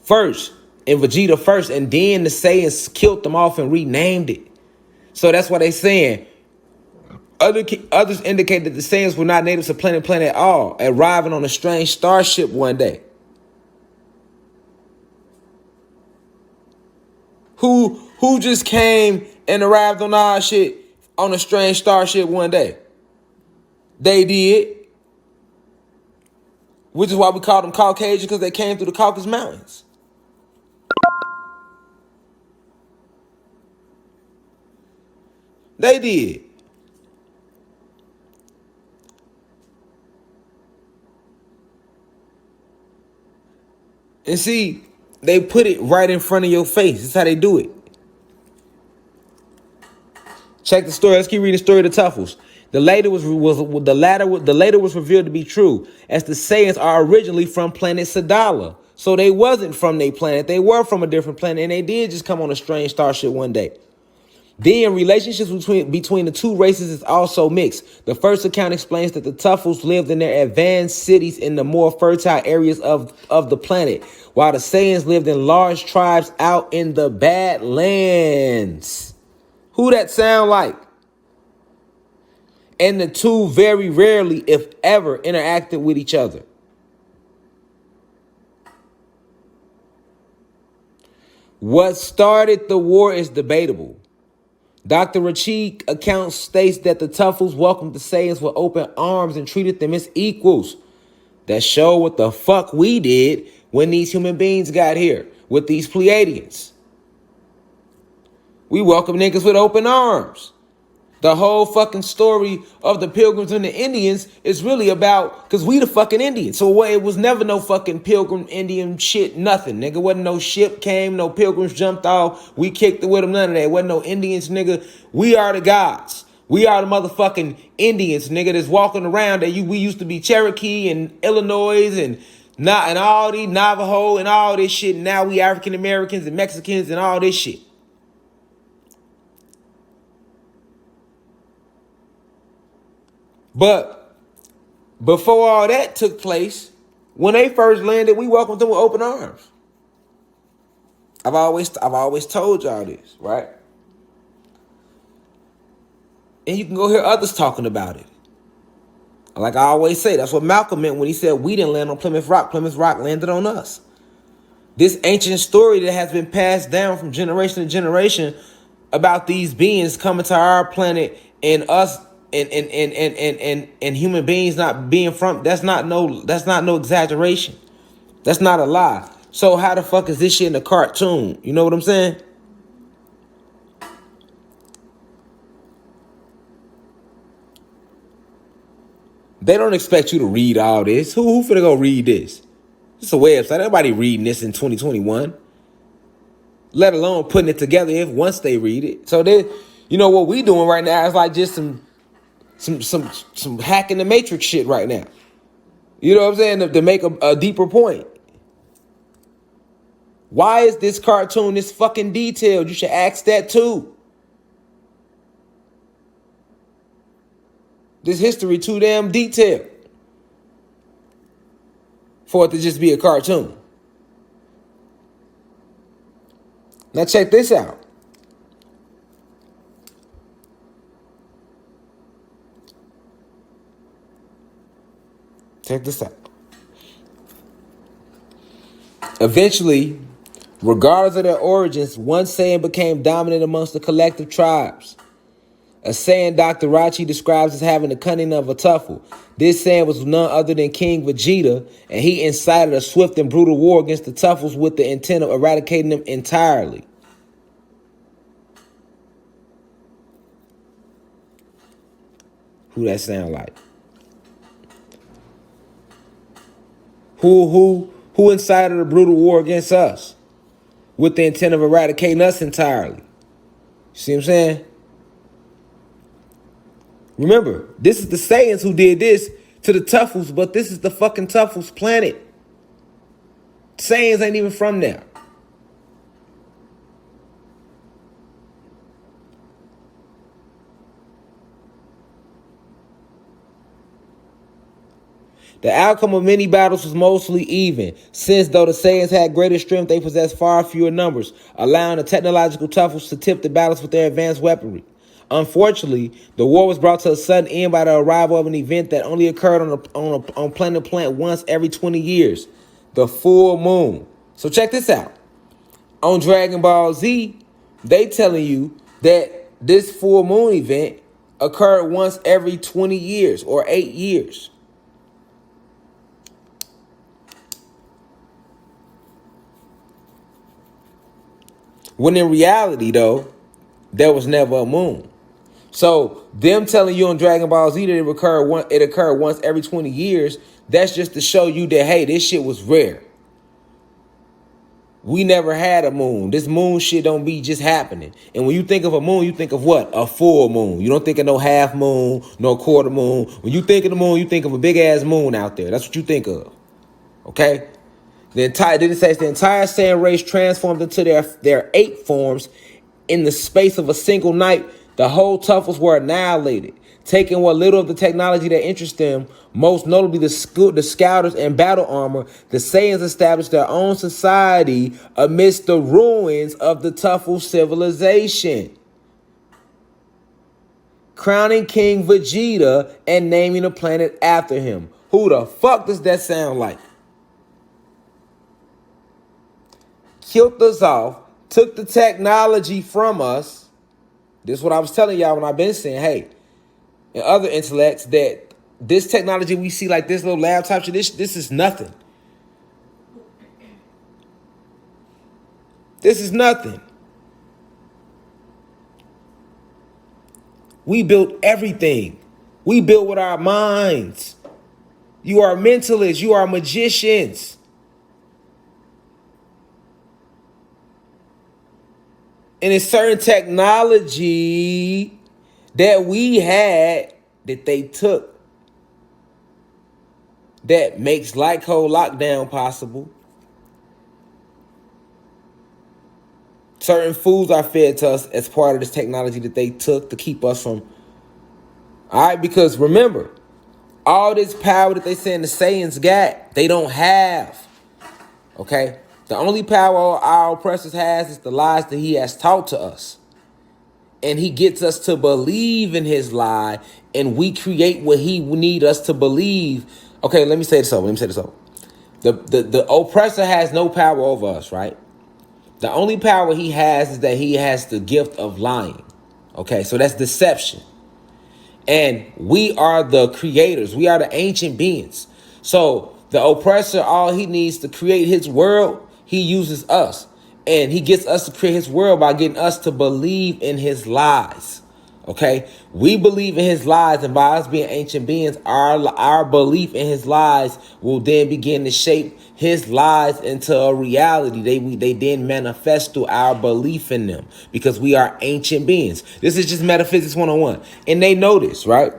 first, and Vegeta first, and then the Saiyans killed them off and renamed it. So that's why they saying, others indicate that the Saiyans were not native to Planet Plant at all, arriving on a strange starship one day. Who just came and arrived on our shit on a strange starship one day? They did. Which is why we call them Caucasian, because they came through the Caucasus Mountains. They did. And see, they put it right in front of your face. That's how they do it. Check the story. Let's keep reading the story of the Tuffles. The later was revealed to be true, as the Saiyans are originally from planet Sadala. So they wasn't from their planet. They were from a different planet, and they did just come on a strange starship one day. Then relationships between the two races is also mixed. The first account explains that the Tuffles lived in their advanced cities in the more fertile areas of the planet, while the Saiyans lived in large tribes out in the Badlands. Who that sound like? And the two very rarely, if ever, interacted with each other. What started the war is debatable. Dr. Rashid account states that the Tuffles welcomed the Saiyans with open arms and treated them as equals. That show what the fuck we did when these human beings got here with these Pleiadians. We welcome niggas with open arms. The whole fucking story of the Pilgrims and the Indians is really about, because we the fucking Indians. So it was never no fucking Pilgrim Indian shit, nothing, nigga. Wasn't no ship came, no Pilgrims jumped off. We kicked it with them, none of that. Wasn't no Indians, nigga. We are the gods. We are the motherfucking Indians, nigga, that's walking around. We used to be Cherokee and Illinois and all these Navajo and all this shit. Now we African Americans and Mexicans and all this shit. But before all that took place, when they first landed, we welcomed them with open arms. I've always told y'all this, right? And you can go hear others talking about it. Like I always say, that's what Malcolm meant when he said we didn't land on Plymouth Rock. Plymouth Rock landed on us. This ancient story that has been passed down from generation to generation about these beings coming to our planet and us and human beings not being from, that's not no exaggeration. That's not a lie. So how the fuck is this shit in a cartoon? You know what I'm saying? They don't expect you to read all this. Who finna go read this? It's a website. Nobody reading this in 2021. Let alone putting it together if once they read it. So they, you know what we doing right now is like just some hacking the matrix shit right now. You know what I'm saying? To make a deeper point. Why is this cartoon this fucking detailed? You should ask that too. This history too damn detailed for it to just be a cartoon. Now check this out. Check this out. Eventually, regardless of their origins, one Saiyan became dominant amongst the collective tribes. A Saiyan Dr. Rachi describes as having the cunning of a Tuffle. This Saiyan was none other than King Vegeta, and he incited a swift and brutal war against the Tuffles with the intent of eradicating them entirely. Who that sound like? Who incited a brutal war against us with the intent of eradicating us entirely? See what I'm saying? Remember, this is the Saiyans who did this to the Tuffles, but this is the fucking Tuffles planet. Saiyans ain't even from there. The outcome of many battles was mostly even, since though the Saiyans had greater strength, they possessed far fewer numbers, allowing the technological Tuffles to tip the battles with their advanced weaponry. Unfortunately, the war was brought to a sudden end by the arrival of an event that only occurred on Planet Plant once every 20 years, the full moon. So check this out. On Dragon Ball Z, they telling you that this full moon event occurred once every 20 years or 8 years. When in reality, though, there was never a moon. So them telling you on Dragon Ball Z that it occurred once every 20 years, that's just to show you that, hey, this shit was rare. We never had a moon. This moon shit don't be just happening. And when you think of a moon, you think of what? A full moon. You don't think of no half moon, no quarter moon. When you think of the moon, you think of a big ass moon out there. That's what you think of. Okay? Then it says the entire Saiyan race transformed into their 8 forms in the space of a single night. The whole Tuffles were annihilated, taking what little of the technology that interests them, most notably the scouters and battle armor. The Saiyans established their own society amidst the ruins of the Tuffle civilization, crowning King Vegeta and naming the planet after him. Who the fuck does that sound like? Killed us off, took the technology from us. This is what I was telling y'all when I've been saying, hey, and other intellects, that this technology we see, like this little laptop shit, this is nothing. This is nothing. We built everything. We built with our minds. You are mentalists. You are magicians. And it's certain technology that we had that they took that makes light code lockdown possible. Certain foods are fed to us as part of this technology that they took to keep us from. All right, because remember, all this power that they saying the Saiyans got, they don't have. Okay? The only power our oppressors has is the lies that he has taught to us. and he gets us to believe in his lie, and we create what he need us to believe. Okay, let me say this over. The oppressor has no power over us, right? The only power he has is that he has the gift of lying. Okay, so that's deception. And we are the creators. We are the ancient beings. So the oppressor, all he needs to create his world, he uses us. And he gets us to create his world by getting us to believe in his lies. Okay? We believe in his lies, and by us being ancient beings, our belief in his lies will then begin to shape his lies into a reality. They then manifest through our belief in them because we are ancient beings. This is just metaphysics 101. And they know this, right?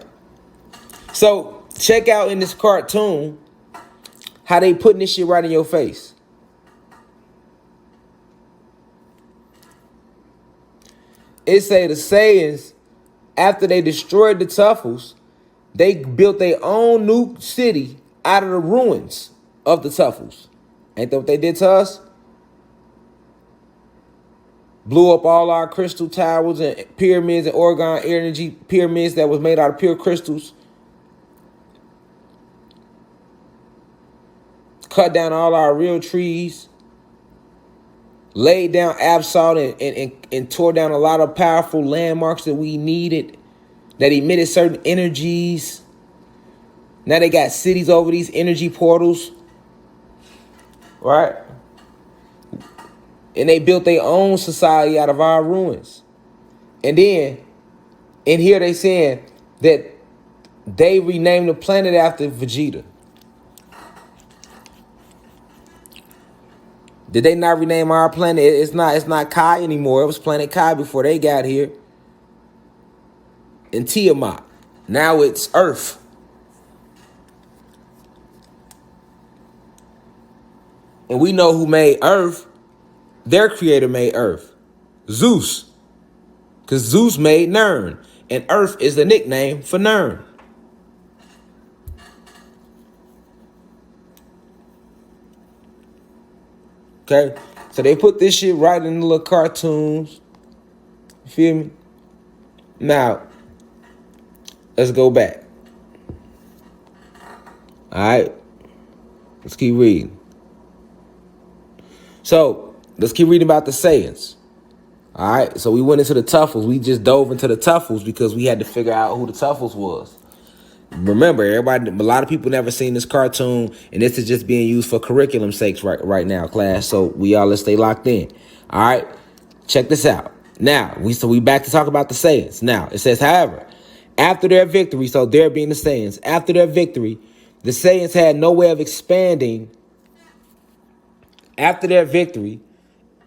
So check out in this cartoon how they putting this shit right in your face. It say the Saiyans, after they destroyed the Tuffles, they built their own new city out of the ruins of the Tuffles. Ain't that what they did to us? Blew up all our crystal towers and pyramids and Oregon energy pyramids that was made out of pure crystals. Cut down all our real trees. Laid down absolute and tore down a lot of powerful landmarks that we needed, that emitted certain energies. Now they got cities over these energy portals, right? And they built their own society out of our ruins. And then, in here they saying that they renamed the planet after Vegeta. Did they not rename our planet? It's not Kai anymore. It was Planet Kai before they got here. And Tiamat. Now it's Earth. And we know who made Earth. Their creator made Earth. Zeus. Because Zeus made Nern. And Earth is the nickname for Nern. Okay, so they put this shit right in the little cartoons. You feel me? Now, let's go back. All right, let's keep reading. So, let's keep reading about the Saiyans. All right, so we went into the Tuffles. We just dove into the Tuffles because we had to figure out who the Tuffles was. Remember, everybody, a lot of people never seen this cartoon, and this is just being used for curriculum sakes right now, class. So let's stay locked in. All right, check this out. Now we back to talk about the Saiyans. Now it says, however, after their victory, so there being the Saiyans, after their victory, the Saiyans had no way of expanding. After their victory,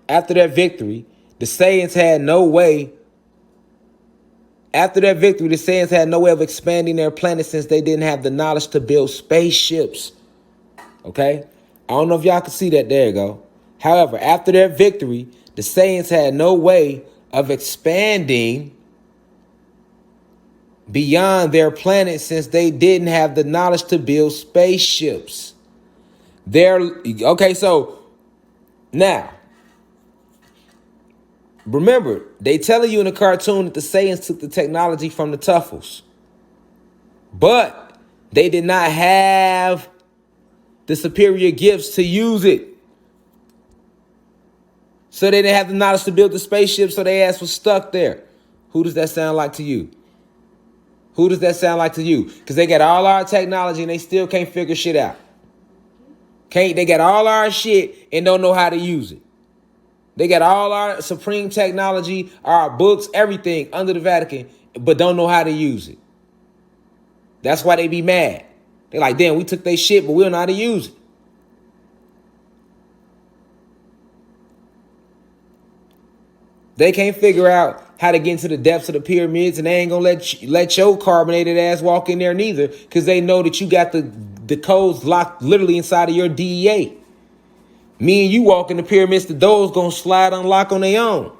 the Saiyans had no way. After their victory, the Saiyans had no way of expanding their planet since they didn't have the knowledge to build spaceships. Okay? I don't know if y'all can see that. There you go. However, after their victory, the Saiyans had no way of expanding beyond their planet since they didn't have the knowledge to build spaceships. Okay, so now, remember, they telling you in the cartoon that the Saiyans took the technology from the Tuffles. But they did not have the superior gifts to use it. So they didn't have the knowledge to build the spaceship, so their ass was stuck there. Who does that sound like to you? Who does that sound like to you? Because they got all our technology and they still can't figure shit out. They got all our shit and don't know how to use it. They got all our supreme technology, our books, everything under the Vatican, but don't know how to use it. That's why they be mad. They're like, damn, we took their shit, but we don't know how to use it. They can't figure out how to get into the depths of the pyramids, and they ain't gonna let your carbonated ass walk in there neither, because they know that you got the codes locked literally inside of your DEA. Me and you walk in the pyramids, the doors gonna slide unlock on their own.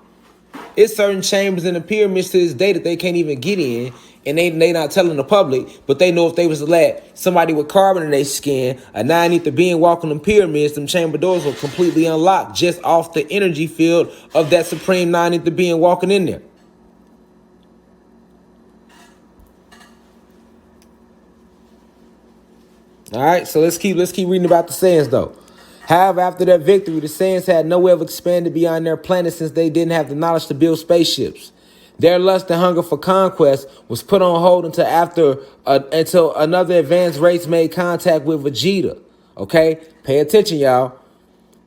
It's certain chambers in the pyramids to this day that they can't even get in, and they not telling the public, but they know if they was to let somebody with carbon in their skin, a 9-ether being walking them pyramids, them chamber doors will completely unlock just off the energy field of that supreme 9-ether being walking in there. All right, so let's keep reading about the Saiyans though. However, after their victory, the Saiyans had no way of expanding beyond their planet since they didn't have the knowledge to build spaceships. Their lust and hunger for conquest was put on hold until another advanced race made contact with Vegeta. Okay, pay attention, y'all.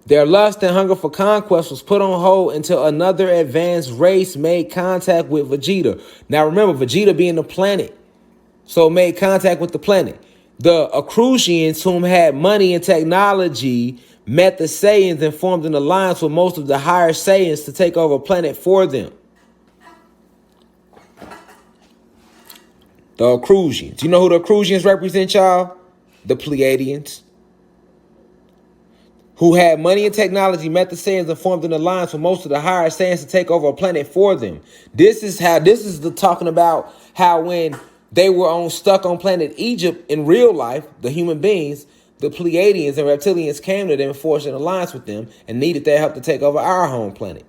Their lust and hunger for conquest was put on hold until another advanced race made contact with Vegeta. Now remember, Vegeta being the planet, so made contact with the planet. The Akrushians, whom had money and technology, met the Saiyans and formed an alliance with most of the higher Saiyans to take over a planet for them. The Akrushians. You know who the Akrushians represent, y'all? The Pleiadians. Who had money and technology, met the Saiyans and formed an alliance with most of the higher Saiyans to take over a planet for them. This is the talking about how when they were stuck on planet Egypt in real life, the human beings, the Pleiadians and reptilians came to them and forged an alliance with them and needed their help to take over our home planet.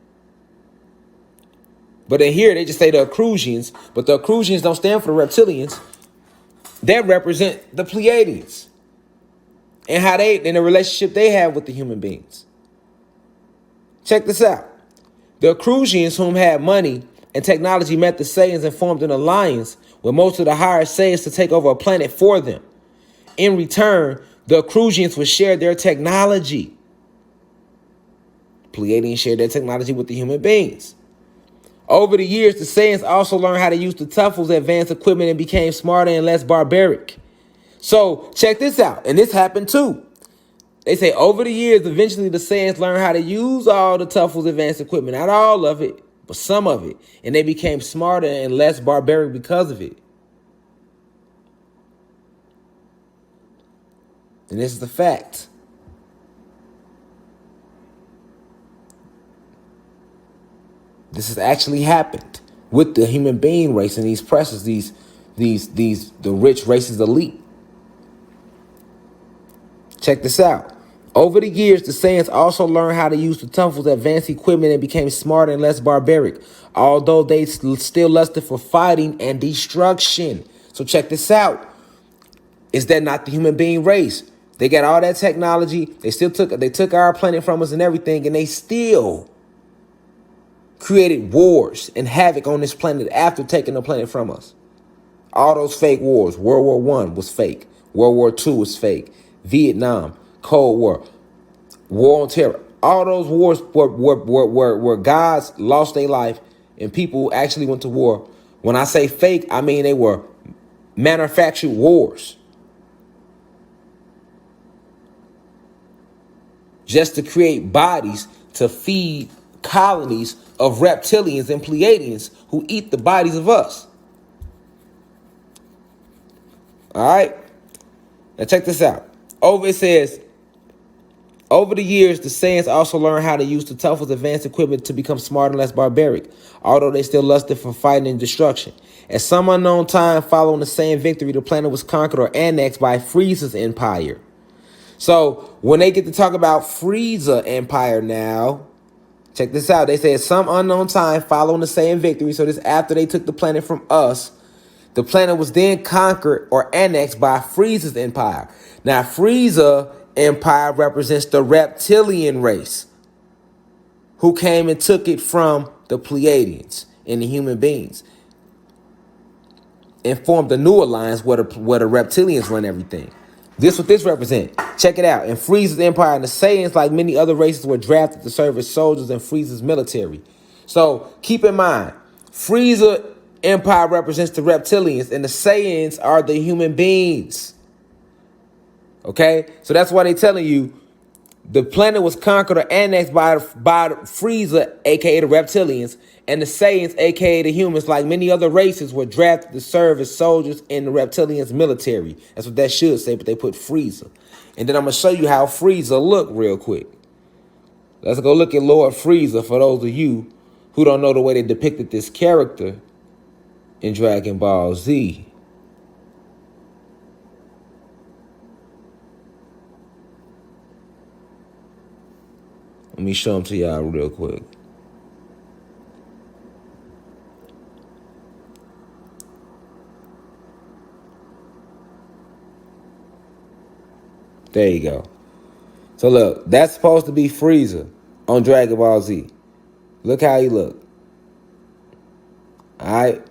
But in here, they just say the Akrushians, but the Akrushians don't stand for the reptilians. They represent the Pleiadians and how in the relationship they have with the human beings. Check this out. The Akrushians, whom had money and technology, met the Saiyans and formed an alliance with most of the higher Saiyans to take over a planet for them. In return, the Akrushians would share their technology. Pleiadians shared their technology with the human beings. Over the years, the Saiyans also learned how to use the Tuffle's advanced equipment and became smarter and less barbaric. So, check this out. And this happened too. They say over the years, eventually the Saiyans learned how to use all the Tuffle's advanced equipment. Not all of it, but some of it. And they became smarter and less barbaric because of it. And this is the fact. This has actually happened with the human being race and these presses, the rich races elite. Check this out. Over the years, the Saiyans also learned how to use the Tuffle's advanced equipment and became smarter and less barbaric, although they still lusted for fighting and destruction. So check this out. Is that not the human being race? They got all that technology. They took our planet from us and everything, and they still created wars and havoc on this planet after taking the planet from us. All those fake wars. World War I was fake. World War II was fake. Vietnam, Cold War, War on Terror. All those wars where gods lost their life and people actually went to war. When I say fake, I mean they were manufactured wars. Just to create bodies to feed colonies of reptilians and Pleiadians who eat the bodies of us. All right? Now check this out. It says, over the years, the Saiyans also learned how to use the Tuffle's advanced equipment to become smarter and less barbaric, although they still lusted for fighting and destruction. At some unknown time following the Saiyan victory, the planet was conquered or annexed by Frieza's empire. So when they get to talk about Frieza Empire now, check this out. They say at some unknown time following the Saiyan victory, so this after they took the planet from us, the planet was then conquered or annexed by Frieza's empire. Now, Frieza Empire represents the reptilian race who came and took it from the Pleiadians and the human beings and formed a new alliance where the reptilians run everything. This what this represents. Check it out. In Frieza's empire, and the Saiyans, like many other races, were drafted to serve as soldiers in Frieza's military. So keep in mind, Frieza Empire represents the reptilians, and the Saiyans are the human beings. Okay? So that's why they're telling you the planet was conquered or annexed by Frieza, a.k.a. the reptilians, and the Saiyans, a.k.a. the humans, like many other races, were drafted to serve as soldiers in the reptilians' military. That's what that should say, but they put Frieza. And then I'm going to show you how Frieza look real quick. Let's go look at Lord Frieza for those of you who don't know the way they depicted this character in Dragon Ball Z. Let me show them to y'all real quick. There you go. So look, that's supposed to be Frieza on Dragon Ball Z. Look how he look. Alright?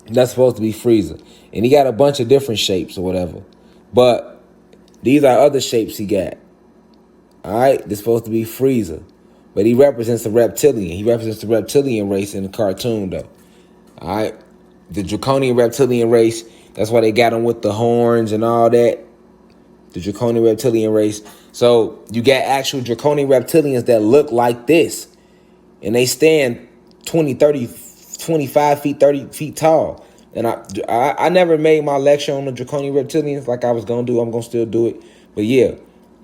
That's supposed to be Frieza. And he got a bunch of different shapes or whatever. But these are other shapes he got. Alright? This supposed to be Frieza. But he represents a reptilian. He represents the reptilian race in the cartoon, though. Alright? The draconian reptilian race. That's why they got him with the horns and all that. The draconian reptilian race. So you got actual draconian reptilians that look like this. And they stand 20, 30, 25 feet, 30 feet tall. And I never made my lecture on the draconian reptilians like I was going to do. I'm going to still do it. But yeah,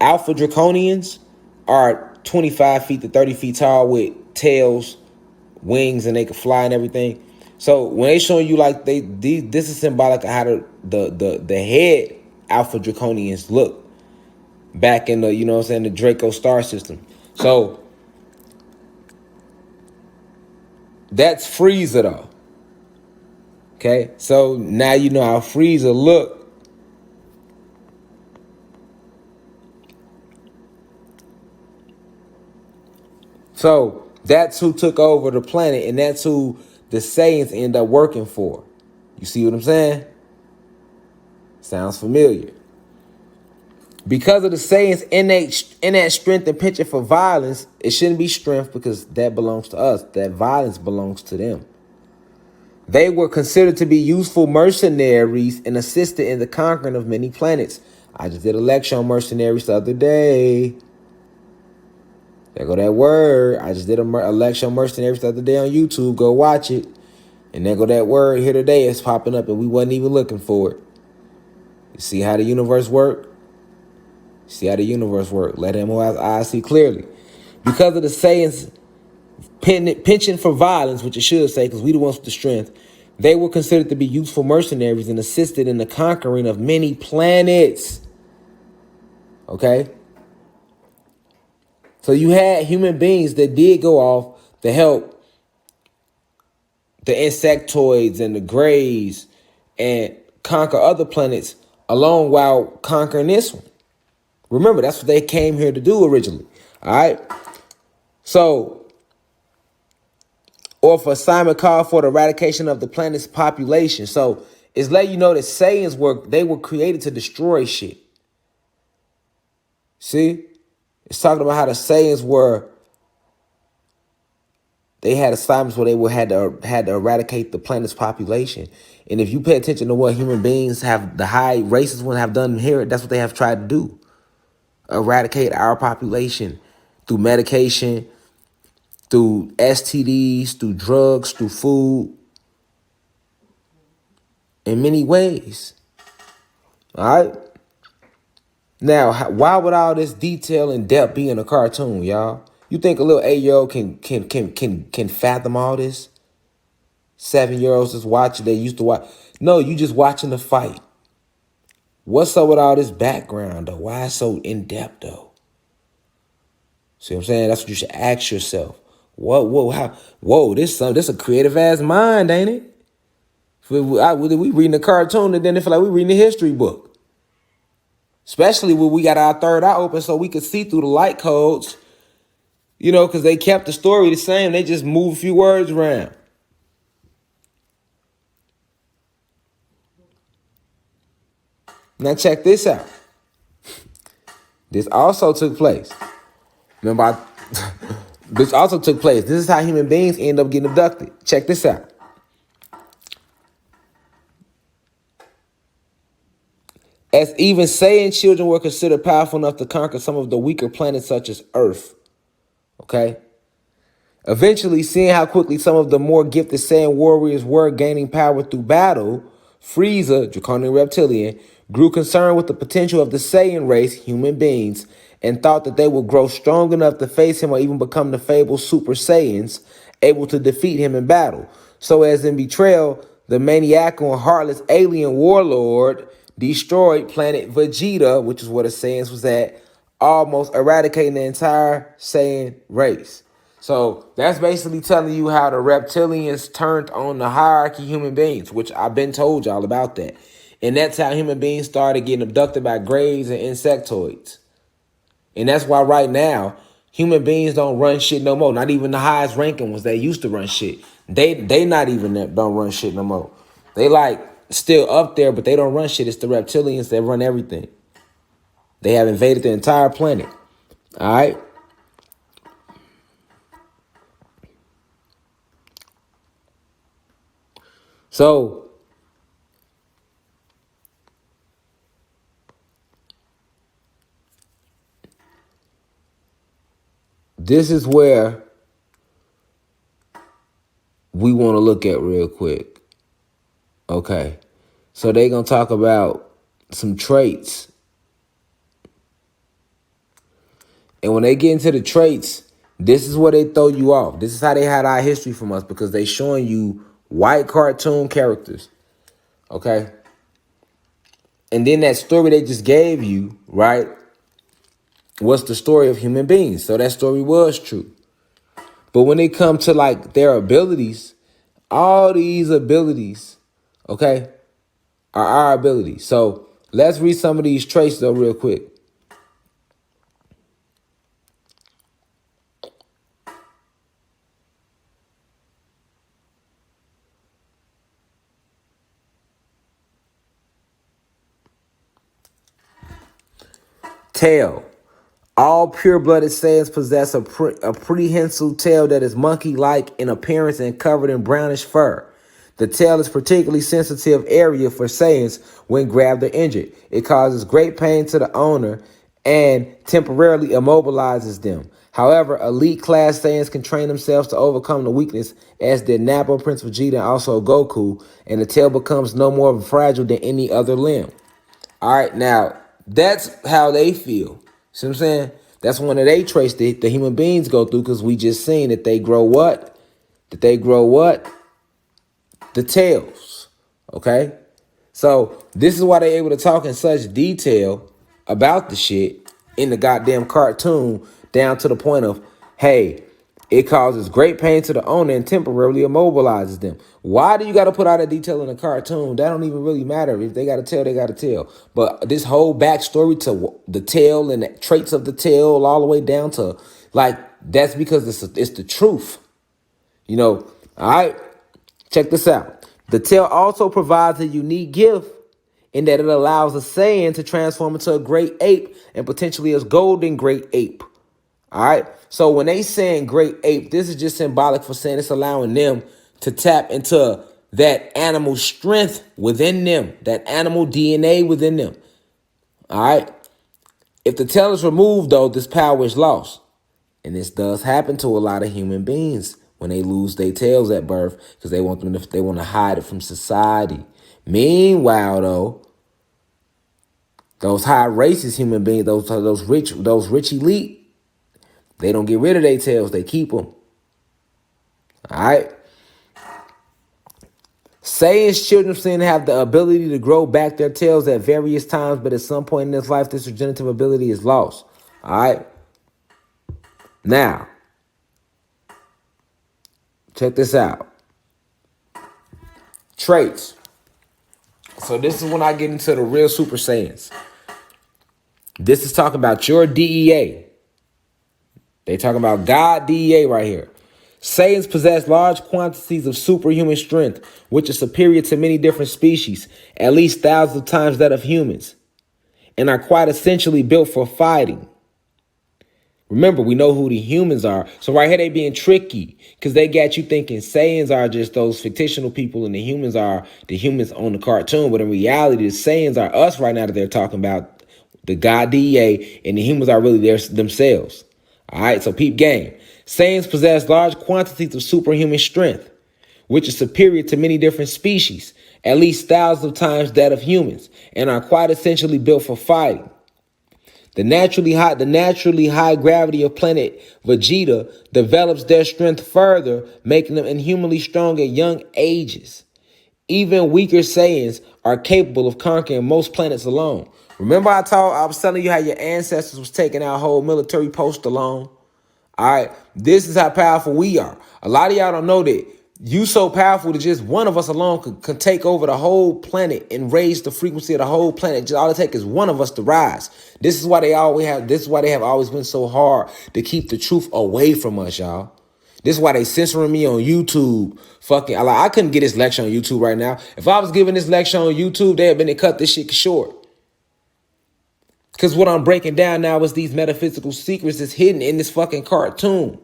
alpha draconians are 25 feet to 30 feet tall with tails, wings, and they can fly and everything. So when they showing you like this is symbolic of how the head alpha draconians look back in the, you know what I'm saying, the Draco star system. So that's Frieza though. Okay, so now you know how Frieza look. So that's who took over the planet, and that's who the Saiyans end up working for. You see what I'm saying? Sounds familiar. Because of the Saiyans' innate strength and penchant for violence, it shouldn't be strength because that belongs to us. That violence belongs to them. They were considered to be useful mercenaries and assisted in the conquering of many planets. I just did a lecture on mercenaries the other day. There go that word. I just did a lecture on mercenaries the other day on YouTube. Go watch it. And there go that word here today. It's popping up and we wasn't even looking for it. You see how the universe work? See how the universe work. Let him who has eyes see clearly. Because of the Saiyans' penchant for violence, which it should say, because we the ones with the strength, they were considered to be useful mercenaries and assisted in the conquering of many planets. Okay? So you had human beings that did go off to help the insectoids and the greys and conquer other planets along while conquering this one. Remember, that's what they came here to do originally. All right? So, or for assignment called for the eradication of the planet's population. So, it's letting you know that Saiyans were created to destroy shit. See? It's talking about how the Saiyans they had assignments where they had to eradicate the planet's population. And if you pay attention to what human beings have, the high races would have done here, that's what they have tried to do. Eradicate our population through medication, through STDs, through drugs, through food, in many ways. All right? Now, why would all this detail and depth be in a cartoon, y'all? You think a little 8-year-old can fathom all this? 7-year-olds just watching, they used to watch. No, you just watching the fight. What's up with all this background, though? Why it's so in-depth, though? See what I'm saying? That's what you should ask yourself. Whoa, this a creative-ass mind, ain't it? We reading a cartoon and then it feel like we reading a history book. Especially when we got our third eye open so we could see through the light codes, you know, because they kept the story the same. They just moved a few words around. Now check this out. This also took place. Remember, this also took place. This is how human beings end up getting abducted. Check this out. As even Saiyan children were considered powerful enough to conquer some of the weaker planets such as Earth. Okay? Eventually, seeing how quickly some of the more gifted Saiyan warriors were gaining power through battle, Frieza, Draconian Reptilian, grew concerned with the potential of the Saiyan race, human beings, and thought that they would grow strong enough to face him or even become the fabled Super Saiyans, able to defeat him in battle. So as in Betrayal, the maniacal and heartless alien warlord destroyed planet Vegeta, which is where the Saiyans was at, almost eradicating the entire Saiyan race. So that's basically telling you how the reptilians turned on the hierarchy human beings, which I've been told y'all about that. And that's how human beings started getting abducted by graves and insectoids. And that's why right now, human beings don't run shit no more. Not even the highest ranking ones. They used to run shit. They not even don't run shit no more. They like still up there, but they don't run shit. It's the reptilians that run everything. They have invaded the entire planet. All right? So, this is where we want to look at real quick. Okay. So they're going to talk about some traits. And when they get into the traits, this is where they throw you off. This is how they hide our history from us, because they showing you white cartoon characters. Okay. And then that story they just gave you, right, was the story of human beings. So that story was true. But when it comes to like their abilities, all these abilities, okay, are our abilities. So let's read some of these traits though real quick. Tail. All pure-blooded Saiyans possess a prehensile tail that is monkey-like in appearance and covered in brownish fur. The tail is particularly sensitive area for Saiyans when grabbed or injured. It causes great pain to the owner and temporarily immobilizes them. However, elite class Saiyans can train themselves to overcome the weakness, as did Nappa, Prince Vegeta, and also Goku, and the tail becomes no more fragile than any other limb. All right, now that's how they feel. See what I'm saying? That's one of they traits that the human beings go through, because we just seen that they grow what? That they grow what? The tails. Okay? So this is why they're able to talk in such detail about the shit in the goddamn cartoon, down to the point of, hey, it causes great pain to the owner and temporarily immobilizes them. Why do you got to put all that detail in a cartoon? That don't even really matter. If they got to tell, they got to tell. But this whole backstory to the tail and the traits of the tail all the way down to, like, that's because it's the truth. You know, all right? Check this out. The tail also provides a unique gift in that it allows a Saiyan to transform into a great ape and potentially a golden great ape. All right. So when they saying great ape, this is just symbolic for saying it's allowing them to tap into that animal strength within them, that animal DNA within them. All right. If the tail is removed, though, this power is lost. And this does happen to a lot of human beings when they lose their tails at birth, because they want to hide it from society. Meanwhile, though, those high racist human beings, those rich elite, they don't get rid of their tails. They keep them. All right. Saiyans children seem to have the ability to grow back their tails at various times, but at some point in this life, this regenerative ability is lost. All right. Now, check this out. Traits. So this is when I get into the real Super Saiyans. This is talking about your DEA. They talking about God DEA right here. Saiyans possess large quantities of superhuman strength, which is superior to many different species, at least thousands of times that of humans, and are quite essentially built for fighting. Remember, we know who the humans are. So right here, they being tricky, because they got you thinking Saiyans are just those fictional people and the humans are the humans on the cartoon. But in reality, the Saiyans are us right now that they're talking about, the God DEA, and the humans are really themselves. All right, so peep game. Saiyans possess large quantities of superhuman strength, which is superior to many different species, at least thousands of times that of humans, and are quite essentially built for fighting. The naturally high gravity of planet Vegeta develops their strength further, making them inhumanly strong at young ages. Even weaker Saiyans are capable of conquering most planets alone. Remember I was telling you how your ancestors was taking out whole military posts alone? All right, this is how powerful we are. A lot of y'all don't know that You so powerful that just one of us alone could take over the whole planet and raise the frequency of the whole planet. Just all it takes is one of us to rise. This is why they always have. This is why they have always been so hard to keep the truth away from us, y'all. This is why they censoring me on YouTube. Fucking, I couldn't get this lecture on YouTube right now. If I was giving this lecture on YouTube, they had been to cut this shit short. Because what I'm breaking down now is these metaphysical secrets that's hidden in this fucking cartoon.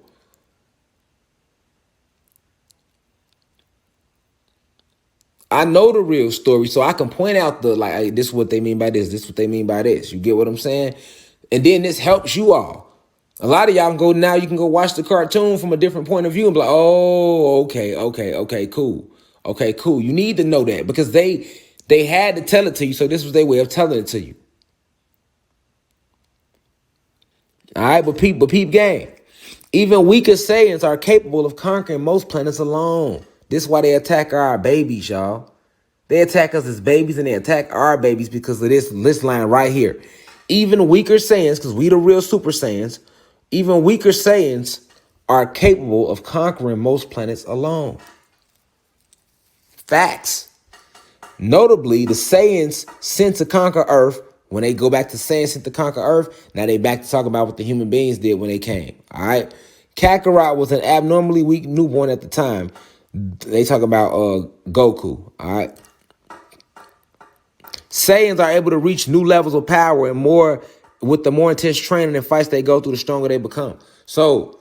I know the real story, so I can point out the, like, hey, this is what they mean by this. This is what they mean by this. You get what I'm saying? And then this helps you all. A lot of y'all can go now, you can go watch the cartoon from a different point of view and be like, oh, okay, cool. Okay, cool. You need to know that because they had to tell it to you, so this was their way of telling it to you. All right, but peep game. Even weaker Saiyans are capable of conquering most planets alone. This is why they attack our babies, y'all. They attack us as babies and they attack our babies because of this list line right here. Even weaker Saiyans, because we the real Super Saiyans, even weaker Saiyans are capable of conquering most planets alone. Facts. Notably, the Saiyans sent to conquer Earth. When they go back to Saiyans sent to conquer Earth, now they back to talking about what the human beings did when they came. All right. Kakarot was an abnormally weak newborn at the time. They talk about Goku. All right. Saiyans are able to reach new levels of power and more with the more intense training and fights they go through, the stronger they become. So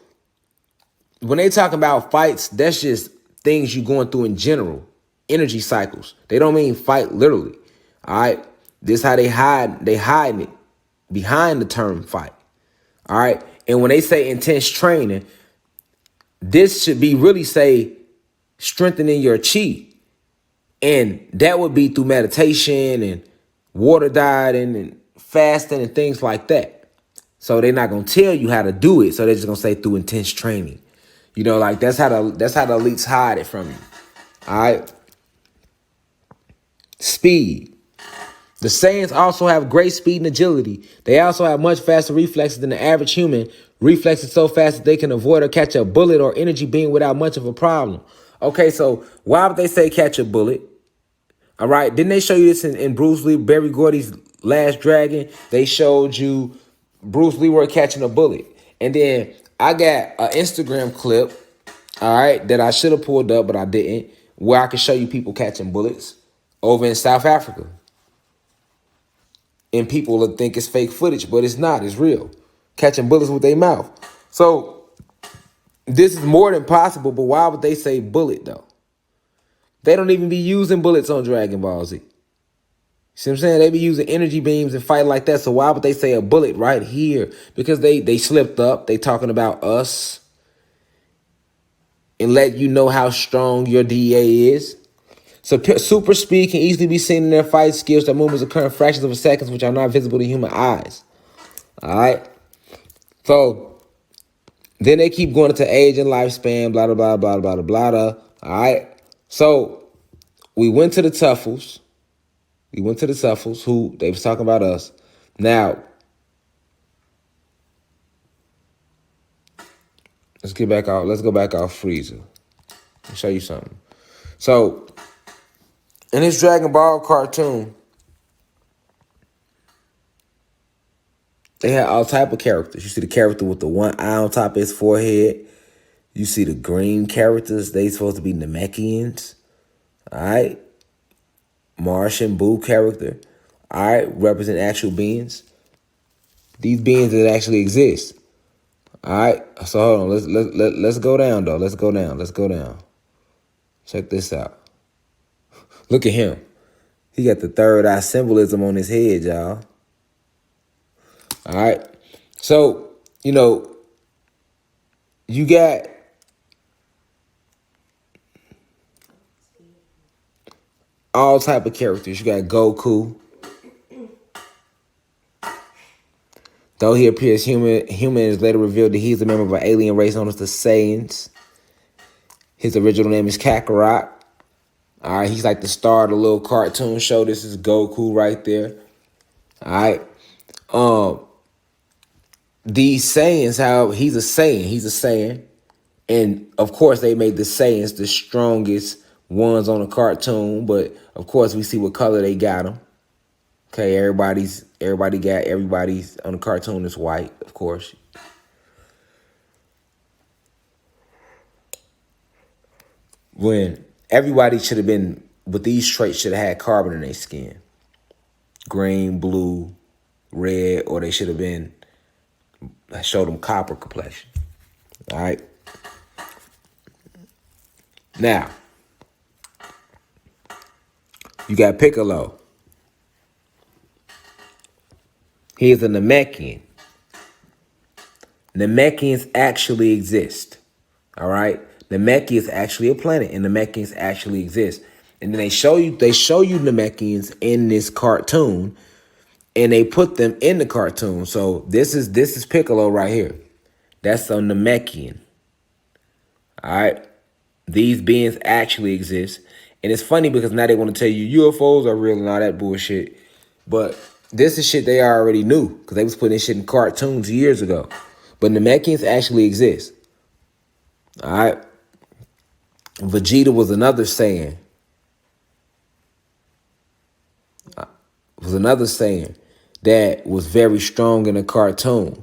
when they talk about fights, that's just things you going through in general, energy cycles. They don't mean fight literally. All right. This is how they hide it behind the term fight. All right. And when they say intense training, this should be really say strengthening your chi. And that would be through meditation and water dieting and fasting and things like that. So they're not going to tell you how to do it. So they're just going to say through intense training. You know, like that's how the elites hide it from you. All right. Speed. The Saiyans also have great speed and agility. They also have much faster reflexes than the average human. Reflexes so fast that they can avoid or catch a bullet or energy beam without much of a problem. Okay, so why would they say catch a bullet? All right, didn't they show you this in Bruce Lee, Barry Gordy's Last Dragon? They showed you Bruce Lee were catching a bullet. And then I got an Instagram clip, all right, that I should have pulled up, but I didn't, where I can show you people catching bullets over in South Africa. And people will think it's fake footage, but it's not. It's real. Catching bullets with their mouth. So this is more than possible, but why would they say bullet, though? They don't even be using bullets on Dragon Ball Z. See what I'm saying? They be using energy beams and fight like that. So why would they say a bullet right here? Because they slipped up. They talking about us and let you know how strong your DA is. So super speed can easily be seen in their fight skills. Their movements occur in fractions of a second, which are not visible to human eyes. All right. So then they keep going into age and lifespan, blah, blah, blah, blah, blah, blah, blah. All right. So we went to the Tuffles. Who they was talking about us. Now, let's go back off Frieza. I'll show you something. So in this Dragon Ball cartoon, they had all type of characters. You see the character with the one eye on top of his forehead. You see the green characters. They supposed to be Namekians. All right. Martian Boo character. All right. Represent actual beings. These beings that actually exist. All right. So hold on. Let's go down, though. Let's go down. Check this out. Look at him. He got the third eye symbolism on his head, y'all. All right. So, you know, you got all type of characters. You got Goku. Though he appears human is later revealed that he's a member of an alien race known as the Saiyans. His original name is Kakarot. All right, he's like the star of the little cartoon show. This is Goku right there. All right. These Saiyans, how he's a Saiyan. And of course, they made the Saiyans the strongest ones on the cartoon. But of course, we see what color they got them. Okay, everybody's on the cartoon is white, of course. When everybody should have been with these traits should have had carbon in their skin. Green, blue, red, or they should have been showed them copper complexion. All right. Now, you got Piccolo. He is a Namekian. Namekians actually exist. All right. Namekia is actually a planet, and Namekians actually exist. And then they show you Namekians in this cartoon, and they put them in the cartoon. So this is Piccolo right here. That's a Namekian. All right. These beings actually exist. And it's funny because now they want to tell you UFOs are real and all that bullshit. But this is shit they already knew because they was putting this shit in cartoons years ago. But Namekians actually exist. All right. Vegeta was another Saiyan. That was very strong in a cartoon.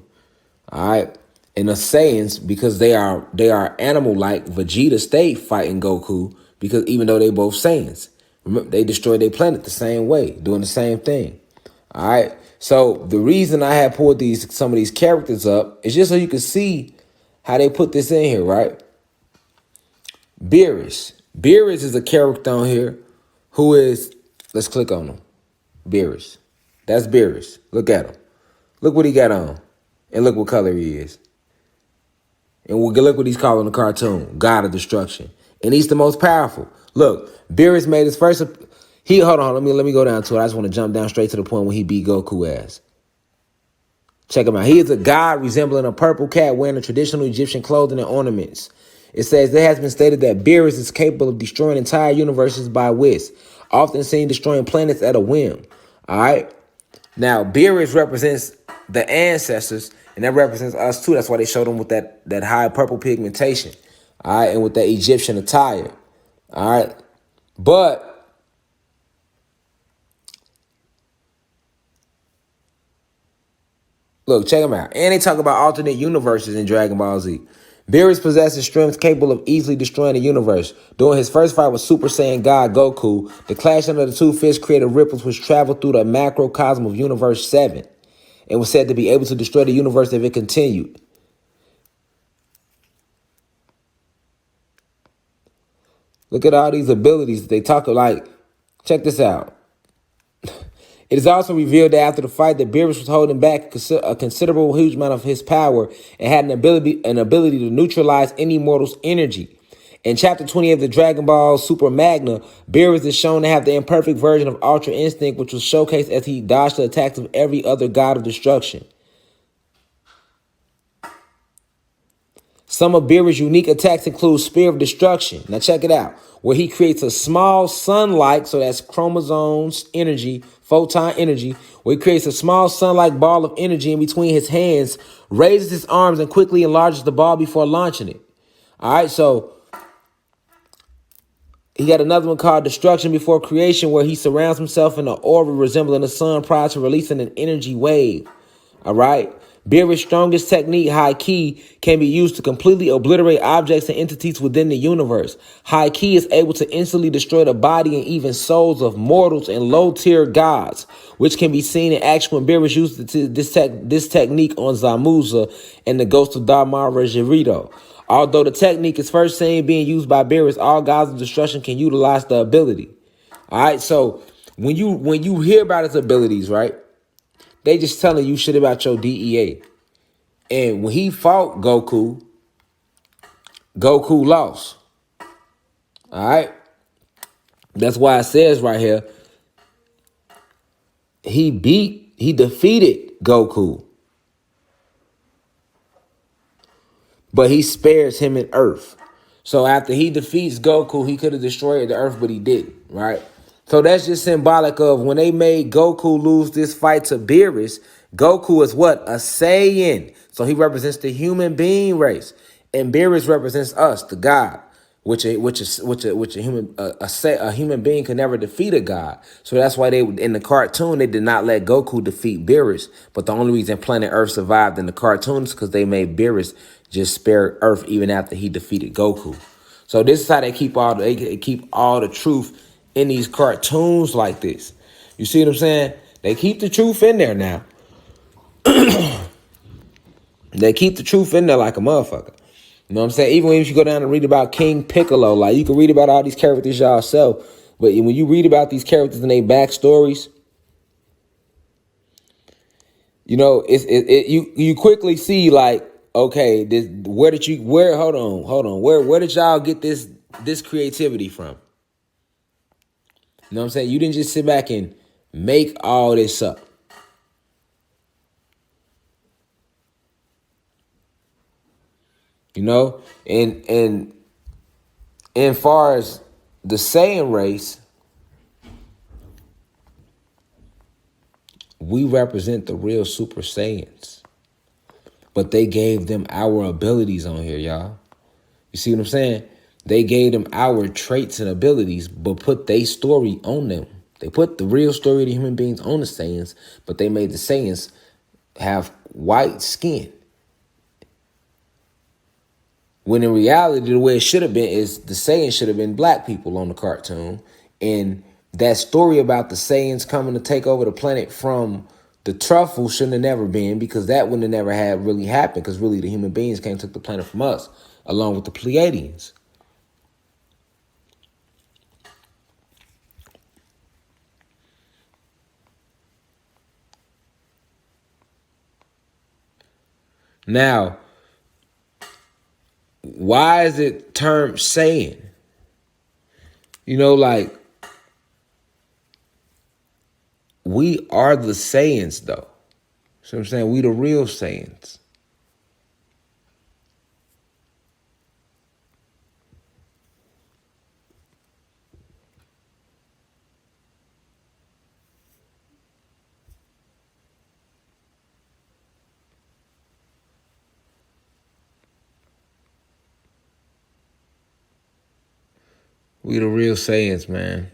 All right. And the Saiyans, because they are animal-like, Vegeta stayed fighting Goku because even though they both Saiyans, remember, they destroyed their planet the same way, doing the same thing. All right. So the reason I have pulled some of these characters up is just so you can see how they put this in here, right? Beerus. Beerus is a character on here who is, let's click on him. Beerus. That's Beerus. Look at him. Look what he got on. And look what color he is. And look what he's calling the cartoon. God of Destruction. And he's the most powerful. Look, Beerus made his first... Hold on, let me go down to it. I just want to jump down straight to the point when he beat Goku ass. Check him out. He is a god resembling a purple cat wearing the traditional Egyptian clothing and ornaments. It says it has been stated that Beerus is capable of destroying entire universes by whisk, often seen destroying planets at a whim. All right? Now, Beerus represents the ancestors, and that represents us too. That's why they showed him with that high purple pigmentation. All right? And with that Egyptian attire. All right? But look, check them out. And they talk about alternate universes in Dragon Ball Z. Beerus possesses strength capable of easily destroying the universe. During his first fight with Super Saiyan God Goku, the clash under the two fists created ripples which traveled through the macrocosm of Universe 7 and was said to be able to destroy the universe if it continued. Look at all these abilities that they talk like. Check this out. It is also revealed that after the fight that Beerus was holding back a considerable huge amount of his power and had an ability to neutralize any mortal's energy. In Chapter 20 of the Dragon Ball Super Magna, Beerus is shown to have the imperfect version of Ultra Instinct, which was showcased as he dodged the attacks of every other god of destruction. Some of Beerus' unique attacks include Spear of Destruction. Now check it out. Where he creates a small sun-like, so that's chromosomes energy, photon energy, where he creates a small sun-like ball of energy in between his hands, raises his arms, and quickly enlarges the ball before launching it. All right, so he got another one called Destruction Before Creation, where he surrounds himself in an aura resembling the sun prior to releasing an energy wave. All right. Beerus' strongest technique, High Ki, can be used to completely obliterate objects and entities within the universe. High Ki is able to instantly destroy the body and even souls of mortals and low-tier gods, which can be seen in action when Beerus used this technique on Zamuza and the ghost of Dharma Gerito. Although the technique is first seen being used by Beerus, all gods of destruction can utilize the ability. All right, so when you hear about his abilities, right? They just telling you shit about your DEA. And when he fought Goku, Goku lost. All right? That's why it says right here, he defeated Goku. But he spares him in Earth. So after he defeats Goku, he could have destroyed the Earth, but he didn't, right? So that's just symbolic of when they made Goku lose this fight to Beerus, Goku is what? A Saiyan. So he represents the human being race. And Beerus represents us, the God, which a human a human being could never defeat a god. So that's why they in the cartoon they did not let Goku defeat Beerus. But the only reason Planet Earth survived in the cartoon is because they made Beerus just spare Earth even after he defeated Goku. So this is how they keep all the truth in these cartoons like this. You see what I'm saying? They keep the truth in there now. They keep the truth in there like a motherfucker. You know what I'm saying? Even if you go down and read about King Piccolo, like you can read about all these characters yourself. But when you read about these characters and their backstories, you know, you quickly see like, okay, where did y'all get this creativity from? You know what I'm saying? You didn't just sit back and make all this up. You know, and far as the Saiyan race, we represent the real Super Saiyans. But they gave them our abilities on here, y'all. You see what I'm saying? They gave them our traits and abilities, but put their story on them. They put the real story of the human beings on the Saiyans, but they made the Saiyans have white skin. When in reality, the way it should have been is the Saiyans should have been black people on the cartoon. And that story about the Saiyans coming to take over the planet from the truffle shouldn't have never been, because that wouldn't have never had really happened, because really the human beings came and took the planet from us, along with the Pleiadians. Now, why is it termed Saiyan? You know, like, we are the Saiyans, though. See what I'm saying? We the real Saiyans. We the real Saiyans, man.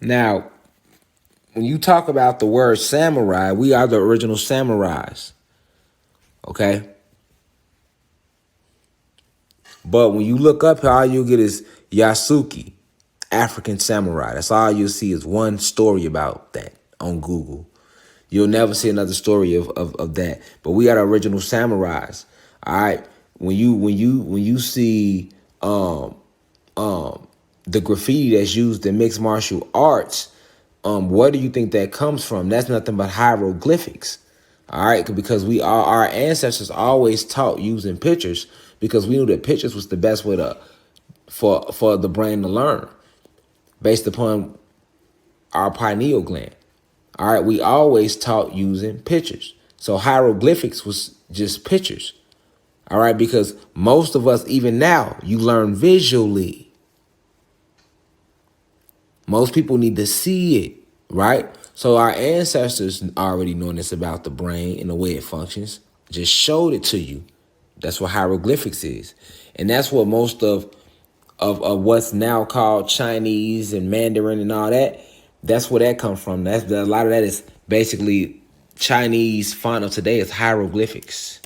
Now, when you talk about the word samurai, we are the original samurais. Okay? But when you look up here, all you'll get is Yasuki, African samurai. That's all you'll see is one story about that on Google. You'll never see another story of that. But we are the original samurais. All right. When you see the graffiti that's used in mixed martial arts, where do you think that comes from? That's nothing but hieroglyphics. All right, because our ancestors always taught using pictures, because we knew that pictures was the best way for the brain to learn, based upon our pineal gland. All right, we always taught using pictures. So hieroglyphics was just pictures. All right, because most of us, even now, you learn visually. Most people need to see it, right? So our ancestors already knowing this about the brain and the way it functions, just showed it to you. That's what hieroglyphics is. And that's what most of what's now called Chinese and Mandarin and all that, that's where that comes from. A lot of that is basically Chinese font of today is hieroglyphics.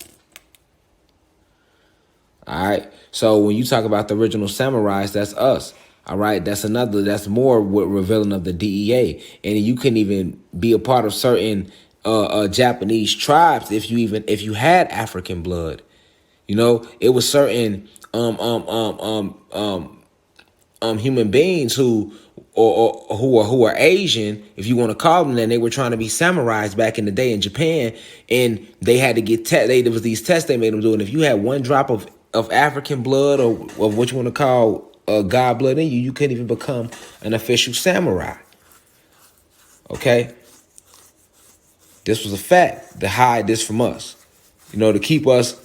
All right. So when you talk about the original samurais, that's us. All right. That's more what revealing of the DEA. And you couldn't even be a part of certain Japanese tribes if you had African blood. You know, it was certain human beings who are Asian, if you want to call them that, and they were trying to be samurais back in the day in Japan, and they had to get there was these tests they made them do, and if you had one drop of African blood, or of what you want to call god blood in you, you couldn't even become an official samurai. Okay, this was a fact to hide this from us, you know, to keep us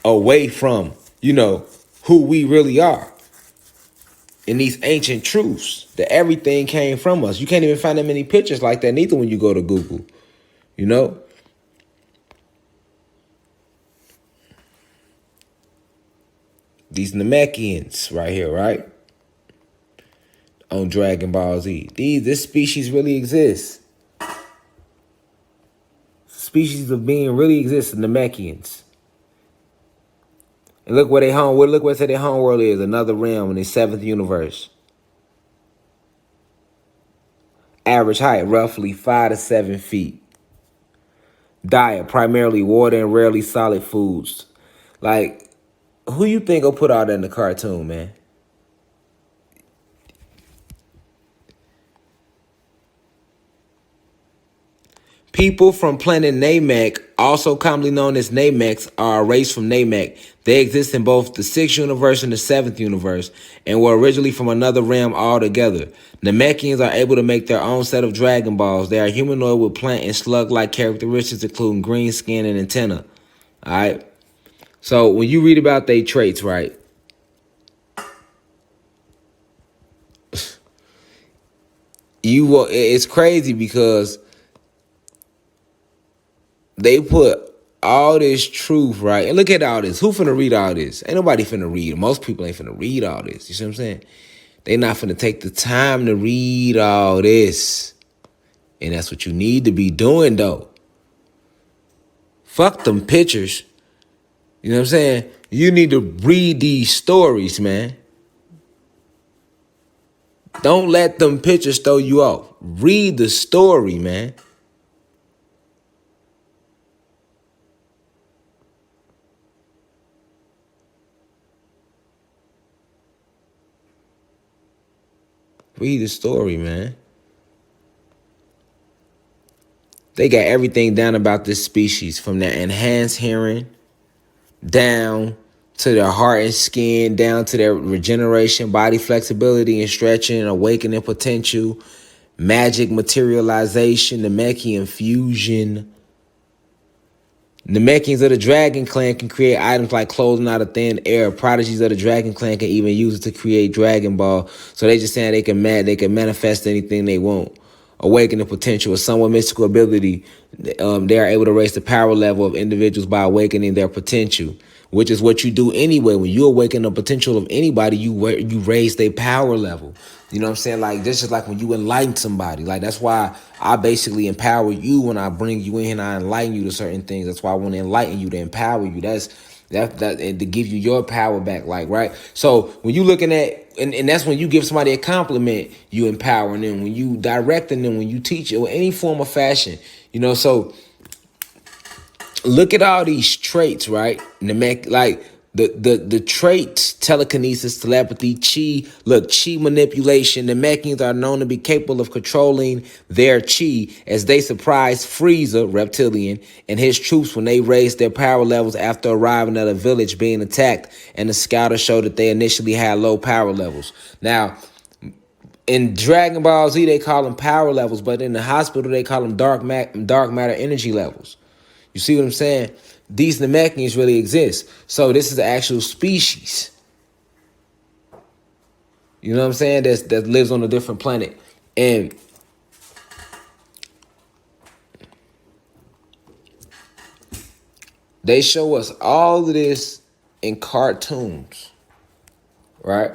away from, you know, who we really are. In these ancient truths that everything came from us. You can't even find that many pictures like that neither when you go to Google. You know? These Namekians right here, right? On Dragon Ball Z. This species really exists. Species of being really exists, the Namekians. And look where they home. Look where their home world is. Another realm in the 7th universe. Average height, roughly 5 to 7 feet. Diet, primarily water and rarely solid foods. Like, who you think will put all that in the cartoon, man? People from planet Namek, also commonly known as Nameks, are a race from Namek. They exist in both the 6th universe and the 7th universe, and were originally from another realm altogether. Namekians are able to make their own set of Dragon Balls. They are humanoid with plant and slug-like characteristics, including green skin and antenna. All right? So when you read about their traits, right, you will. It's crazy because they put all this truth, right? And look at all this. Who finna read all this? Ain't nobody finna read. Most people ain't finna read all this. You see what I'm saying? They not finna take the time to read all this. And that's what you need to be doing, though. Fuck them pictures. You know what I'm saying? You need to read these stories, man. Don't let them pictures throw you off. Read the story, man. Read the story, man. They got everything down about this species, from their enhanced hearing down to their heart and skin, down to their regeneration, body flexibility and stretching, awakening potential, magic materialization, Namekian fusion. Namekians of the Dragon Clan can create items like clothing out of thin air. Prodigies of the Dragon Clan can even use it to create Dragon Ball. So they just saying they can manifest anything they want. Awaken the potential, a somewhat mystical ability. They are able to raise the power level of individuals by awakening their potential, which is what you do anyway. When you awaken the potential of anybody, you raise their power level. You know what I'm saying? Like, this is like when you enlighten somebody. Like, that's why I basically empower you when I bring you in and I enlighten you to certain things. That's why I want to enlighten you, to empower you. That and to give you your power back. Like, right? So when you looking at, and that's when you give somebody a compliment, you empowering them. When you directing them, when you teach it, or any form of fashion, you know. So look at all these traits, right? Like the traits: telekinesis, telepathy, chi. Look, chi manipulation. The Namekians are known to be capable of controlling their chi as they surprised Frieza, reptilian, and his troops when they raised their power levels after arriving at a village being attacked, and the scouters showed that they initially had low power levels. Now, in Dragon Ball Z, they call them power levels, but in the hospital, they call them dark matter energy levels. You see what I'm saying? These Namekians really exist. So this is the actual species. You know what I'm saying? That lives on a different planet. And they show us all of this in cartoons, right?